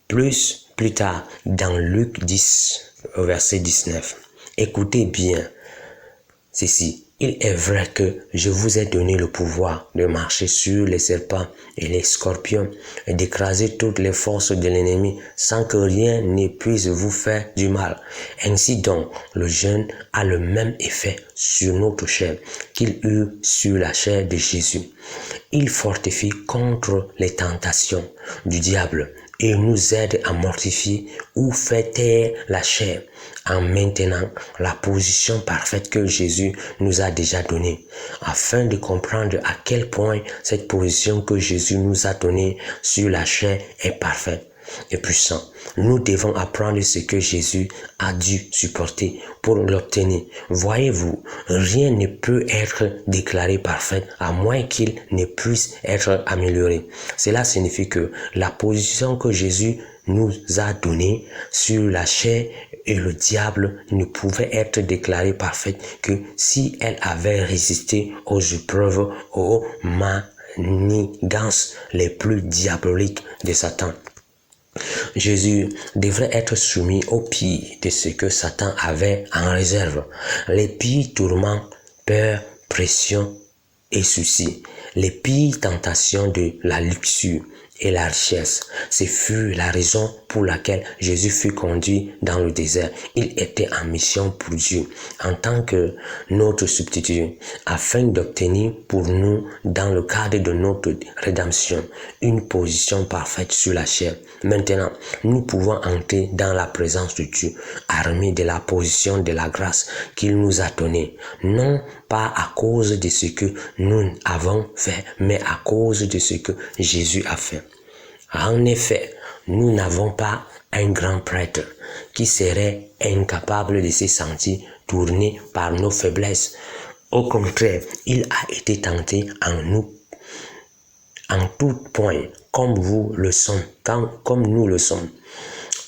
[SPEAKER 1] plus tard dans Luc 10, verset 19, « Écoutez bien ceci, il est vrai que je vous ai donné le pouvoir de marcher sur les serpents et les scorpions et d'écraser toutes les forces de l'ennemi sans que rien ne puisse vous faire du mal. Ainsi donc, le jeûne a le même effet sur notre chair qu'il eut sur la chair de Jésus. Il fortifie contre les tentations du diable et nous aide à mortifier ou faire taire la chair en maintenant la position parfaite que Jésus nous a déjà donnée, afin de comprendre à quel point cette position que Jésus nous a donnée sur la chair est parfaite et puissante. Nous devons apprendre ce que Jésus a dû supporter pour l'obtenir. Voyez-vous, rien ne peut être déclaré parfait à moins qu'il ne puisse être amélioré. Cela signifie que la position que Jésus nous a donnée sur la chair et le diable ne pouvait être déclarée parfaite que si elle avait résisté aux épreuves, aux manigances les plus diaboliques de Satan. Jésus devrait être soumis au pire de ce que Satan avait en réserve. Les pires tourments, peur, pression et soucis, les pires tentations de la luxure et la richesse. Ce fut la raison pour laquelle Jésus fut conduit dans le désert. Il était en mission pour Dieu en tant que notre substitut, afin d'obtenir pour nous, dans le cadre de notre rédemption, une position parfaite sur la chair. Maintenant, nous pouvons entrer dans la présence de Dieu, armés de la position de la grâce qu'il nous a donnée, non pas à cause de ce que nous avons fait, mais à cause de ce que Jésus a fait. En effet, nous n'avons pas un grand prêtre qui serait incapable de se sentir tourné par nos faiblesses. Au contraire, il a été tenté en tout point, comme nous le sommes,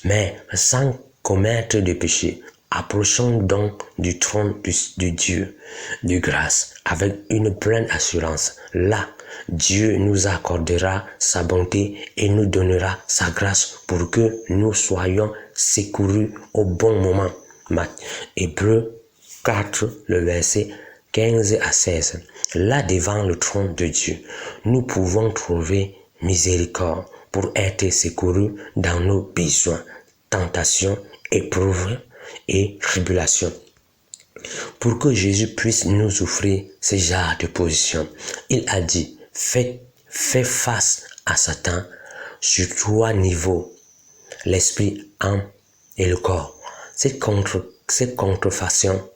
[SPEAKER 1] mais sans commettre de péché. Approchons donc du trône de Dieu de grâce avec une pleine assurance. Là, Dieu nous accordera sa bonté et nous donnera sa grâce pour que nous soyons secourus au bon moment. Hébreux 4, le verset 15 à 16. Là, devant le trône de Dieu, nous pouvons trouver miséricorde pour être secourus dans nos besoins, tentations, épreuves et tribulations. Pour que Jésus puisse nous offrir ce genre de position, il a dit, fais face à Satan sur 3 niveaux, l'esprit, l'âme et le corps. Cette confrontation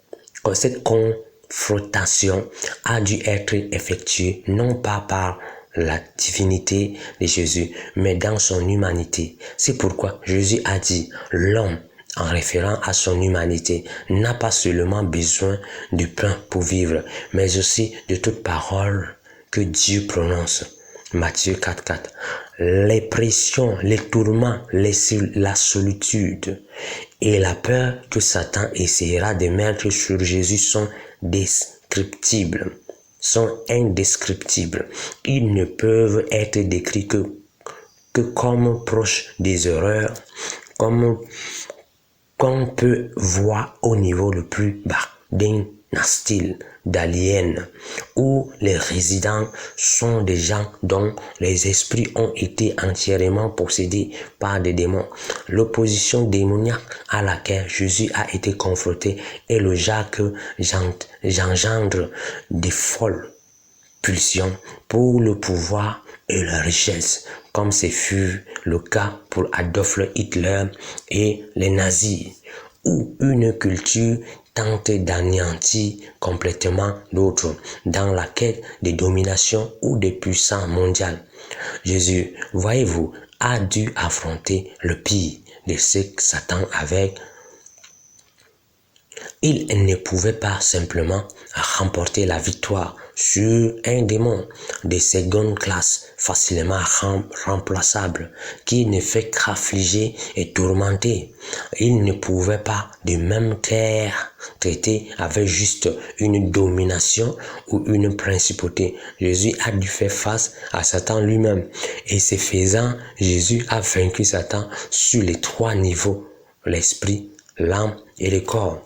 [SPEAKER 1] a dû être effectuée non pas par la divinité de Jésus, mais dans son humanité. C'est pourquoi Jésus a dit, l'homme, en référant à son humanité, n'a pas seulement besoin du pain pour vivre, mais aussi de toute parole que Dieu prononce. Matthieu 4,4. Les pressions, les tourments, la solitude et la peur que Satan essaiera de mettre sur Jésus sont indescriptibles. Ils ne peuvent être décrits que comme proches des horreurs, comme qu'on peut voir au niveau le plus bas d'un style d'alien, où les résidents sont des gens dont les esprits ont été entièrement possédés par des démons. L'opposition démoniaque à laquelle Jésus a été confronté est le genre que j'engendre des folles pulsions pour le pouvoir et la richesse, comme ce fut le cas pour Adolf Hitler et les nazis, ou une culture tente d'anéantir complètement l'autre dans la quête de domination ou de puissance mondiale. Jésus, voyez-vous, a dû affronter le pire de ce que Satan avait. Il ne pouvait pas simplement remporter la victoire sur un démon de seconde classe facilement remplaçable qui ne fait qu'affliger et tourmenter. Il ne pouvait pas de même traiter avec juste une domination ou une principauté. Jésus a dû faire face à Satan lui-même, et ce faisant, Jésus a vaincu Satan sur les 3 niveaux, l'esprit, l'âme et le corps.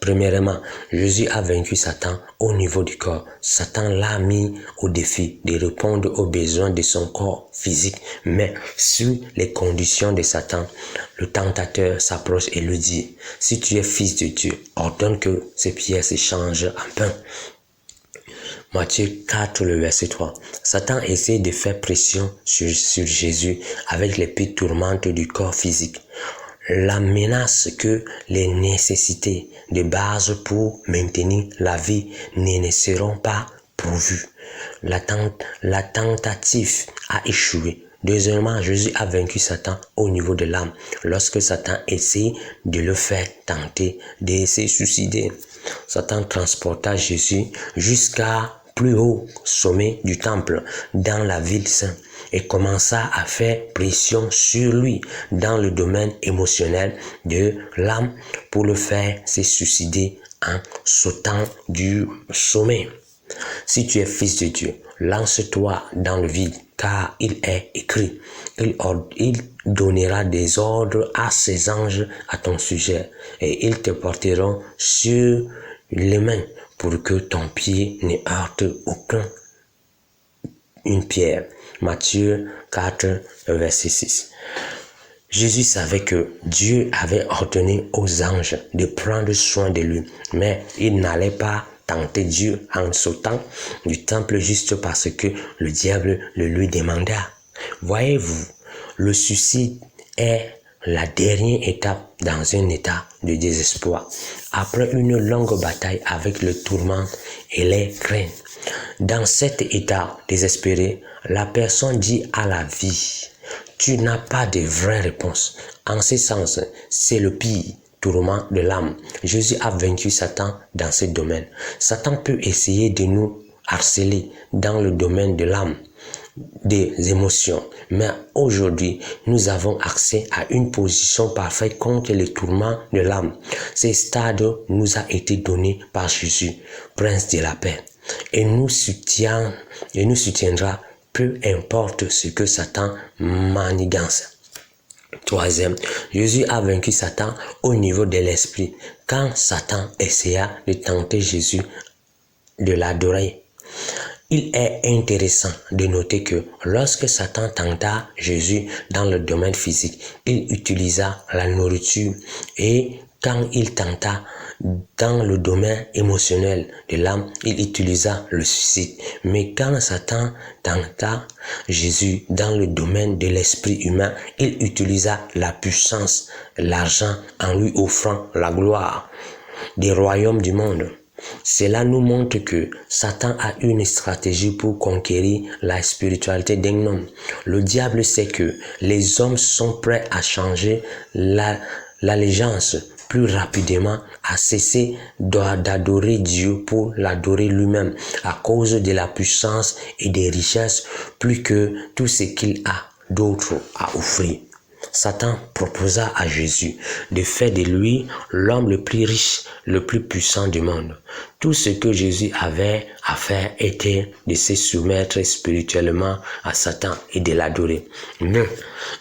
[SPEAKER 1] Premièrement, Jésus a vaincu Satan au niveau du corps. Satan l'a mis au défi de répondre aux besoins de son corps physique, mais sur les conditions de Satan, le tentateur s'approche et lui dit, « Si tu es fils de Dieu, ordonne que ces pierres se changent en pain. » Matthieu 4, le verset 3. Satan essaie de faire pression sur Jésus avec les pires tourmentes du corps physique. La menace que les nécessités de base pour maintenir la vie ne seront pas pourvues. La tentative a échoué. Deuxièmement, Jésus a vaincu Satan au niveau de l'âme, lorsque Satan essaie de le faire tenter de se suicider. Satan transporta Jésus jusqu'à plus haut sommet du temple dans la ville sainte et commença à faire pression sur lui dans le domaine émotionnel de l'âme pour le faire se suicider en sautant du sommet. Si tu es fils de Dieu, lance-toi dans le vide, car il est écrit, il donnera des ordres à ses anges à ton sujet, et ils te porteront sur les mains pour que ton pied ne heurte une pierre. Matthieu 4, verset 6. Jésus savait que Dieu avait ordonné aux anges de prendre soin de lui, mais il n'allait pas tenter Dieu en sautant du temple juste parce que le diable le lui demanda. Voyez-vous, le suicide est la dernière étape dans un état de désespoir, après une longue bataille avec le tourment et les craintes. Dans cet état désespéré, la personne dit à la vie: tu n'as pas de vraie réponse. En ce sens, c'est le pire tourment de l'âme. Jésus a vaincu Satan dans ce domaine. Satan peut essayer de nous harceler dans le domaine de l'âme, des émotions. Mais aujourd'hui, nous avons accès à une position parfaite contre les tourments de l'âme. Ce stade nous a été donné par Jésus, Prince de la paix, et nous soutiendra peu importe ce que Satan manigance. Troisième, Jésus a vaincu Satan au niveau de l'esprit. Quand Satan essaya de tenter Jésus de l'adorer, il est intéressant de noter que lorsque Satan tenta Jésus dans le domaine physique, il utilisa la nourriture, et quand il tenta dans le domaine émotionnel de l'âme, il utilisa le suicide. Mais quand Satan tenta Jésus dans le domaine de l'esprit humain, il utilisa la puissance, l'argent, en lui offrant la gloire des royaumes du monde. Cela nous montre que Satan a une stratégie pour conquérir la spiritualité d'un homme. Le diable sait que les hommes sont prêts à changer l'allégeance plus rapidement, à cesser d'adorer Dieu pour l'adorer lui-même à cause de la puissance et des richesses plus que tout ce qu'il a d'autre à offrir. Satan proposa à Jésus de faire de lui l'homme le plus riche, le plus puissant du monde. Tout ce que Jésus avait à faire était de se soumettre spirituellement à Satan et de l'adorer. Mais,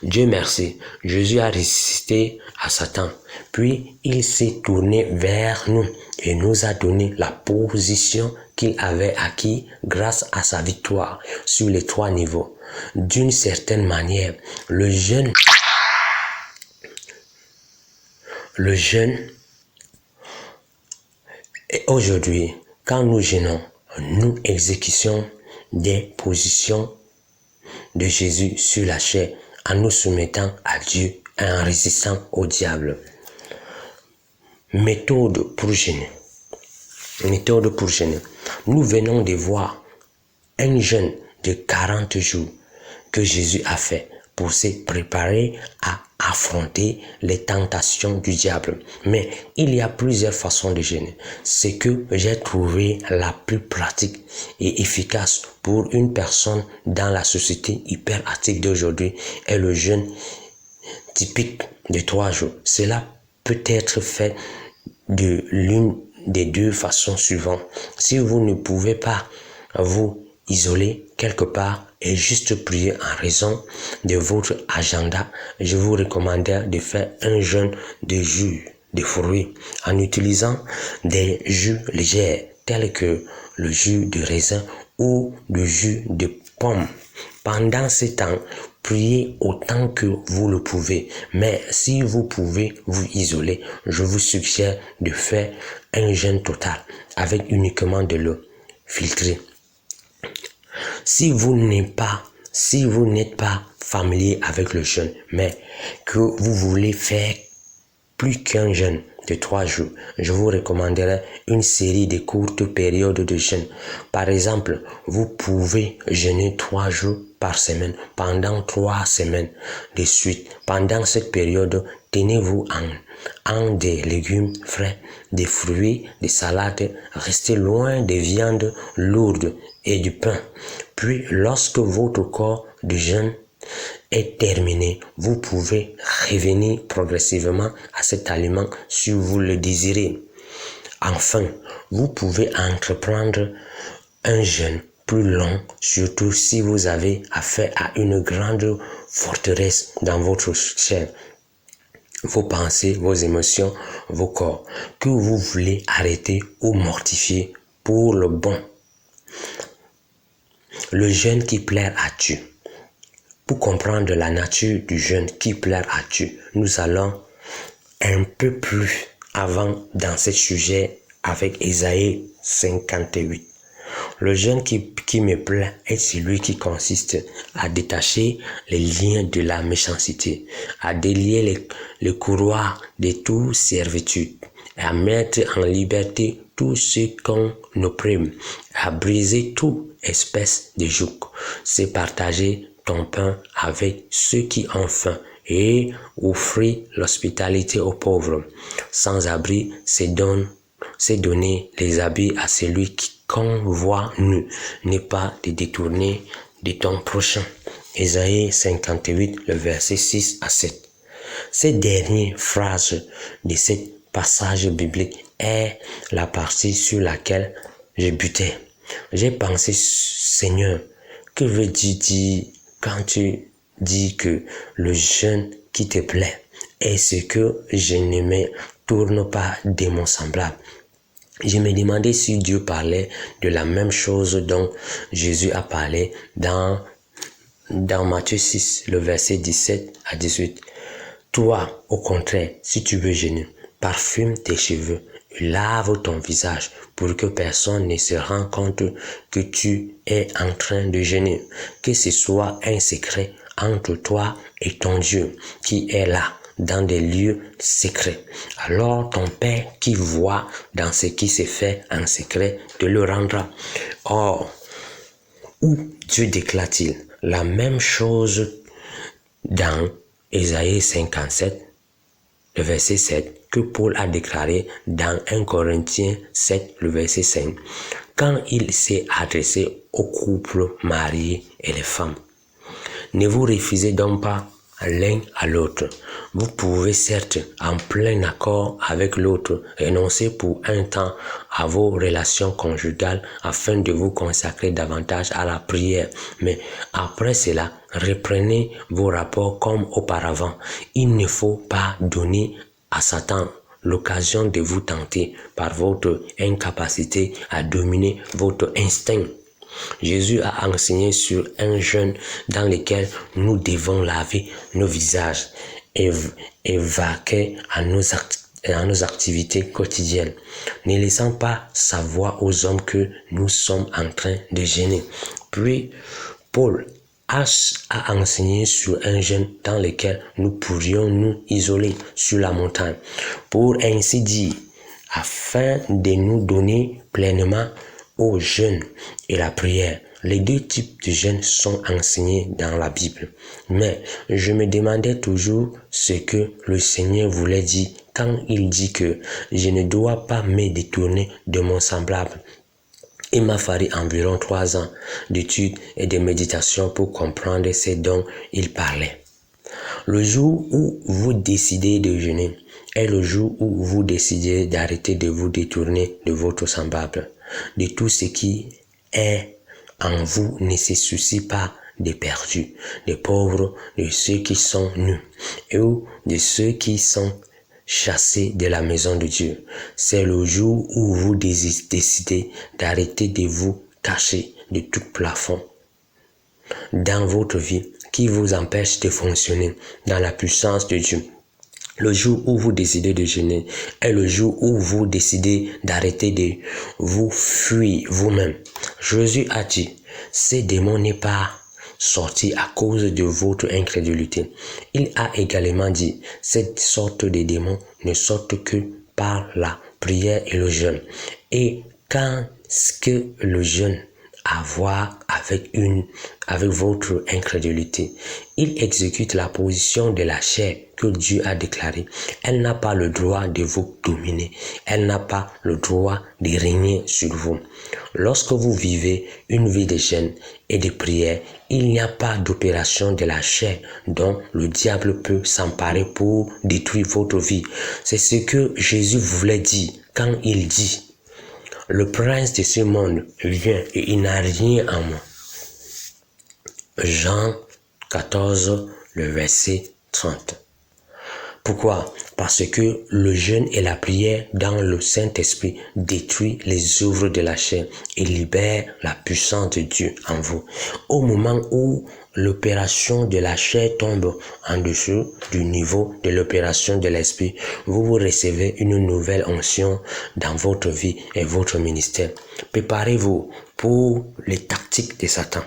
[SPEAKER 1] Dieu merci, Jésus a résisté à Satan. Puis, il s'est tourné vers nous et nous a donné la position qu'il avait acquis grâce à sa victoire sur les 3 niveaux. D'une certaine manière, le jeûne et aujourd'hui, quand nous jeûnons, nous exécutions des positions de Jésus sur la chair en nous soumettant à Dieu et en résistant au diable. Méthode pour jeûner. Nous venons de voir un jeûne de 40 jours que Jésus a fait pour se préparer à affronter les tentations du diable. Mais il y a plusieurs façons de jeûner. Ce que j'ai trouvé la plus pratique et efficace pour une personne dans la société hyperactive d'aujourd'hui est le jeûne typique de 3 jours. Cela peut être fait de l'une des 2 façons suivantes. Si vous ne pouvez pas vous isoler quelque part et juste prier en raison de votre agenda, je vous recommande de faire un jeûne de jus de fruits en utilisant des jus légers tels que le jus de raisin ou le jus de pomme. Pendant ce temps, priez autant que vous le pouvez. Mais si vous pouvez vous isoler, je vous suggère de faire un jeûne total avec uniquement de l'eau filtrée. Si vous n'êtes pas familier avec le jeûne, mais que vous voulez faire plus qu'un jeûne de 3 jours, je vous recommanderais une série de courtes périodes de jeûne. Par exemple, vous pouvez jeûner 3 jours par semaine pendant 3 semaines de suite. Pendant cette période, tenez-vous en des légumes frais, des fruits, des salades, restez loin des viandes lourdes et du pain. Puis, lorsque votre corps de jeûne est terminé, vous pouvez revenir progressivement à cet aliment si vous le désirez. Enfin, vous pouvez entreprendre un jeûne plus long, surtout si vous avez affaire à une grande forteresse dans votre chair. Vos pensées, vos émotions, vos corps, que vous voulez arrêter ou mortifier pour le bon. Le jeûne qui plaît à Dieu. Pour comprendre la nature du jeûne qui plaire à Dieu, nous allons un peu plus avant dans ce sujet avec Ésaïe 58. Le jeûne qui me plaît est celui qui consiste à détacher les liens de la méchanceté, à délier les couroirs de toute servitude, à mettre en liberté tous ceux qu'on opprime, à briser toute espèce de joug. C'est partager ton pain avec ceux qui ont faim et offrir l'hospitalité aux pauvres. Sans abri, c'est donner les habits à celui qu'on voit nu, n'est pas de détourner de ton prochain. Ésaïe 58, le verset 6 à 7. Cette dernière phrase de ce passage biblique est la partie sur laquelle je butais. J'ai pensé, Seigneur, que veux-tu dire quand tu dis que le jeûne qui te plaît est ce que je ne me tourne pas de mon semblable? Je me demandais si Dieu parlait de la même chose dont Jésus a parlé dans Matthieu 6, le verset 17 à 18. Toi, au contraire, si tu veux jeûner, parfume tes cheveux, lave ton visage pour que personne ne se rende compte que tu es en train de jeûner, que ce soit un secret entre toi et ton Dieu qui est là dans des lieux secrets. Alors ton Père qui voit dans ce qui se fait en secret te le rendra. Or, où Dieu déclare-t-il la même chose dans Ésaïe 57, le verset 7, que Paul a déclaré dans 1 Corinthiens 7, le verset 5, quand il s'est adressé aux couples mariés et les femmes. Ne vous refusez donc pas l'un à l'autre. Vous pouvez certes, en plein accord avec l'autre, renoncer pour un temps à vos relations conjugales afin de vous consacrer davantage à la prière. Mais après cela, reprenez vos rapports comme auparavant. Il ne faut pas donner à Satan l'occasion de vous tenter par votre incapacité à dominer votre instinct. Jésus a enseigné sur un jeûne dans lequel nous devons laver nos visages et vaquer à nos activités quotidiennes, ne laissant pas savoir aux hommes que nous sommes en train de jeûner. Puis, Paul a enseigné sur un jeûne dans lequel nous pourrions nous isoler sur la montagne, pour ainsi dire, afin de nous donner pleinement au jeûne et la prière. Les deux types de jeûne sont enseignés dans la Bible. Mais je me demandais toujours ce que le Seigneur voulait dire quand il dit que je ne dois pas me détourner de mon semblable. Il m'a fallu environ 3 ans d'études et de méditation pour comprendre ce dont il parlait. Le jour où vous décidez de jeûner est le jour où vous décidez d'arrêter de vous détourner de votre semblable, de tout ce qui est en vous ne se soucie pas des perdus, des pauvres, de ceux qui sont nus, et de ceux qui sont chassés de la maison de Dieu. C'est le jour où vous décidez d'arrêter de vous cacher de tout plafond dans votre vie qui vous empêche de fonctionner dans la puissance de Dieu. Le jour où vous décidez de jeûner est le jour où vous décidez d'arrêter de vous fuir vous-même. Jésus a dit, ces démons n'est pas sorti à cause de votre incrédulité. Il a également dit, cette sorte de démons ne sortent que par la prière et le jeûne. Et qu'est-ce que le jeûne a à voir avec votre incrédulité? Il exécute la position de la chair que Dieu a déclarée. Elle n'a pas le droit de vous dominer. Elle n'a pas le droit de régner sur vous. Lorsque vous vivez une vie de jeûne et de prière, il n'y a pas d'opération de la chair dont le diable peut s'emparer pour détruire votre vie. C'est ce que Jésus voulait dire quand il dit « Le prince de ce monde vient et il n'a rien en moi ». Jean 14, le verset 30. Pourquoi? Parce que le jeûne et la prière dans le Saint-Esprit détruit les œuvres de la chair et libère la puissance de Dieu en vous. Au moment où l'opération de la chair tombe en dessous du niveau de l'opération de l'esprit, vous recevez une nouvelle onction dans votre vie et votre ministère. Préparez-vous pour les tactiques de Satan.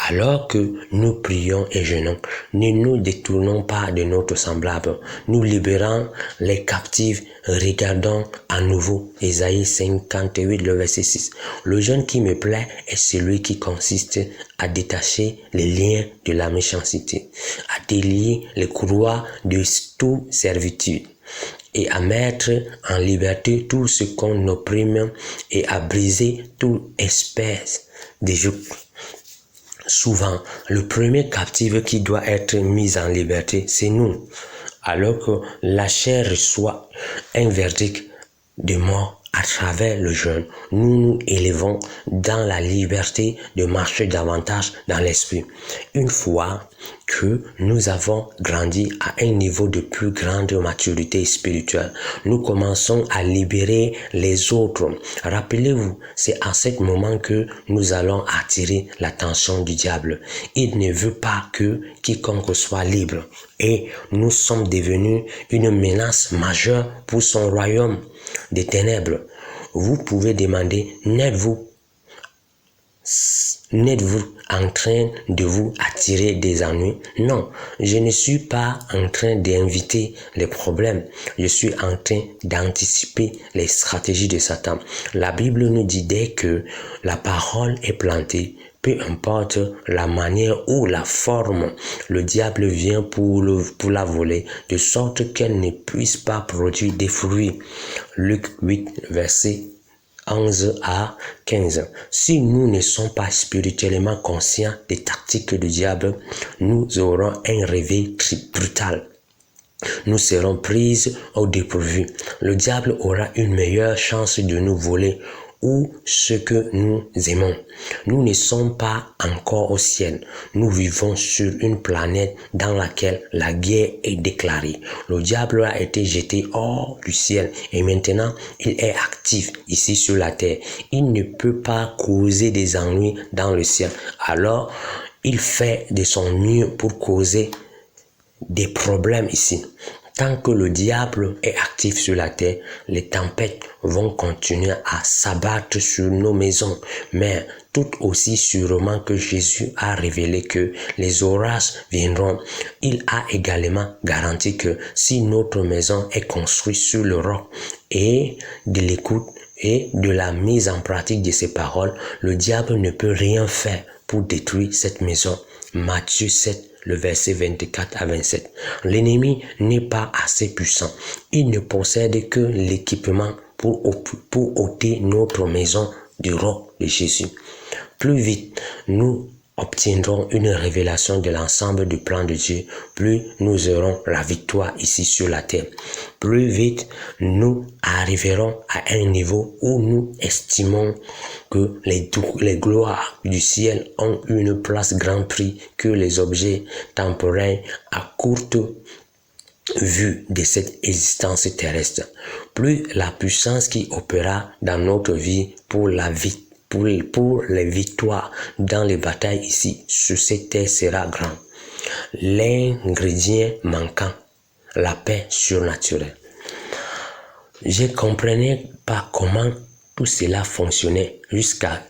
[SPEAKER 1] Alors que nous prions et jeûnons, ne nous détournons pas de notre semblable. Nous libérons les captifs. Regardons à nouveau Ésaïe 58, le verset 6. Le jeûne qui me plaît est celui qui consiste à détacher les liens de la méchanceté, à délier les courroies de toute servitude et à mettre en liberté tout ce qu'on opprime et à briser toute espèce de joug. Souvent, le premier captif qui doit être mis en liberté, c'est nous, alors que la chair reçoit un verdict de mort à travers le jeûne. Nous nous élevons dans la liberté de marcher davantage dans l'esprit. Une fois que nous avons grandi à un niveau de plus grande maturité spirituelle, nous commençons à libérer les autres. Rappelez-vous, c'est à ce moment que nous allons attirer l'attention du diable. Il ne veut pas que quiconque soit libre. Et nous sommes devenus une menace majeure pour son royaume des ténèbres. Vous pouvez demander, n'êtes-vous en train de vous attirer des ennuis? Non, je ne suis pas en train d'inviter les problèmes. Je suis en train d'anticiper les stratégies de Satan. La Bible nous dit dès que la parole est plantée, peu importe la manière ou la forme, le diable vient pour la voler, de sorte qu'elle ne puisse pas produire des fruits. Luc 8, verset 11 à 15. Si nous ne sommes pas spirituellement conscients des tactiques du diable, nous aurons un réveil brutal. Nous serons prises au dépourvu. Le diable aura une meilleure chance de nous voler ou ce que nous aimons. Nous ne sommes pas encore au ciel. Nous vivons sur une planète dans laquelle la guerre est déclarée. Le diable a été jeté hors du ciel et maintenant il est actif ici sur la terre. Il ne peut pas causer des ennuis dans le ciel. Alors, il fait de son mieux pour causer des problèmes ici. Tant que le diable est actif sur la terre, les tempêtes vont continuer à s'abattre sur nos maisons. Mais tout aussi sûrement que Jésus a révélé que les orages viendront, il a également garanti que si notre maison est construite sur le roc et de l'écoute et de la mise en pratique de ses paroles, le diable ne peut rien faire pour détruire cette maison. Matthieu 7, le verset 24 à 27. L'ennemi n'est pas assez puissant. Il ne possède que l'équipement pour ôter notre maison du roc de Jésus. Plus vite nous obtiendrons une révélation de l'ensemble du plan de Dieu, plus nous aurons la victoire ici sur la terre. Plus vite nous arriverons à un niveau où nous estimons que les gloires du ciel ont une place grand prix que les objets temporels à courte vue de cette existence terrestre. Plus la puissance qui opéra dans notre vie pour les victoires dans les batailles ici sur cette terre sera grand. L'ingrédient manquant, la paix surnaturelle. Je ne comprenais pas comment tout cela fonctionnait jusqu'à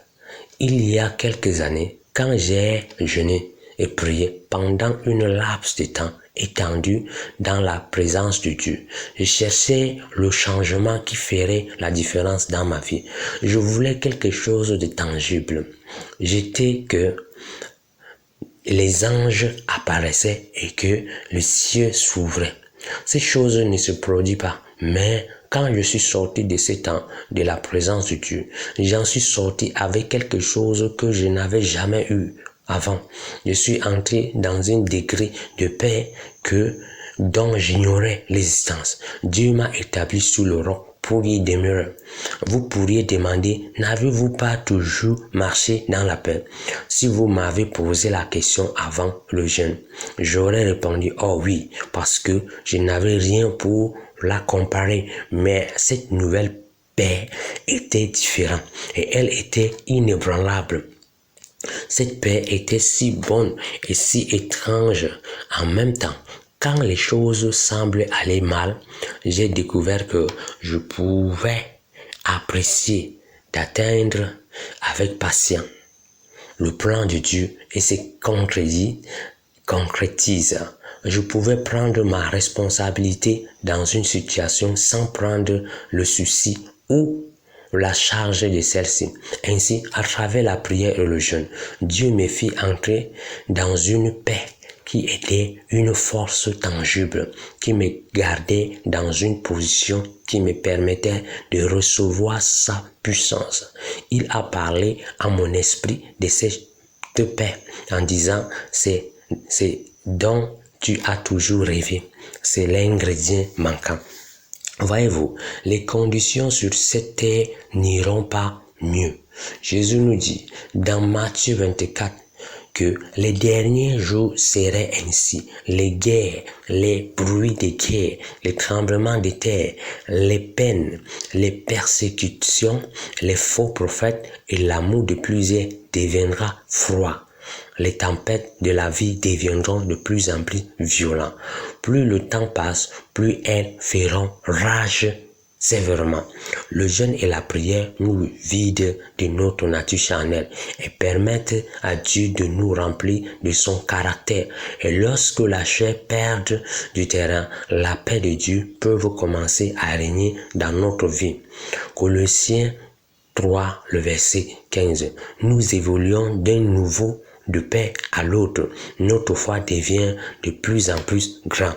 [SPEAKER 1] il y a quelques années quand j'ai jeûné et prié pendant une laps de temps étendu dans la présence de Dieu. Je cherchais le changement qui ferait la différence dans ma vie. Je voulais quelque chose de tangible. J'étais que les anges apparaissaient et que le ciel s'ouvrait. Ces choses ne se produisent pas, mais quand je suis sorti de ce temps, de la présence de Dieu, j'en suis sorti avec quelque chose que je n'avais jamais eu avant. Je suis entré dans un degré de paix dont j'ignorais l'existence. Dieu m'a établi sous le roc pour y demeurer. Vous pourriez demander, n'avez-vous pas toujours marché dans la paix? Si vous m'avez posé la question avant le jeûne, j'aurais répondu, oh oui, parce que je n'avais rien pour la comparer, mais cette nouvelle paix était différente et elle était inébranlable. Cette paix était si bonne et si étrange en même temps. Quand les choses semblent aller mal, j'ai découvert que je pouvais apprécier d'atteindre avec patience le plan de Dieu et ses concrétise. Je pouvais prendre ma responsabilité dans une situation sans prendre le souci ou la charge de celle-ci. Ainsi, à travers la prière et le jeûne, Dieu me fit entrer dans une paix qui était une force tangible, qui me gardait dans une position qui me permettait de recevoir sa puissance. Il a parlé à mon esprit de cette paix en disant, c'est dont tu as toujours rêvé. C'est l'ingrédient manquant. Voyez-vous, les conditions sur cette terre n'iront pas mieux. Jésus nous dit dans Matthieu 24 que les derniers jours seraient ainsi. Les guerres, les bruits de guerre, les tremblements de terre, les peines, les persécutions, les faux prophètes et l'amour de plusieurs deviendra froid. Les tempêtes de la vie deviendront de plus en plus violentes. Plus le temps passe, plus elles feront rage sévèrement. Le jeûne et la prière nous vident de notre nature charnelle et permettent à Dieu de nous remplir de son caractère. Et lorsque la chair perd du terrain, la paix de Dieu peut commencer à régner dans notre vie. Colossiens 3, le verset 15. Nous évoluons d'un nouveau de paix à l'autre. Notre foi devient de plus en plus grand.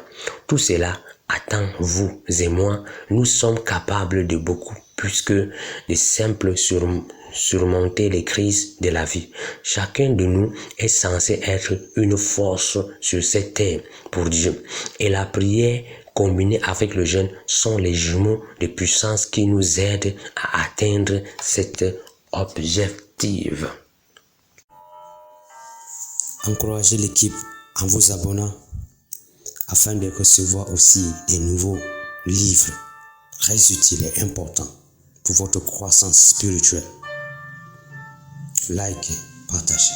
[SPEAKER 1] Tout cela attend vous et moi. Nous sommes capables de beaucoup plus que de simples surmonter les crises de la vie. Chacun de nous est censé être une force sur cette terre pour Dieu. Et la prière combinée avec le jeûne sont les jumeaux de puissance qui nous aident à atteindre cet objectif.
[SPEAKER 2] Encouragez l'équipe en vous abonnant afin de recevoir aussi des nouveaux livres très utiles et importants pour votre croissance spirituelle. Likez, partagez.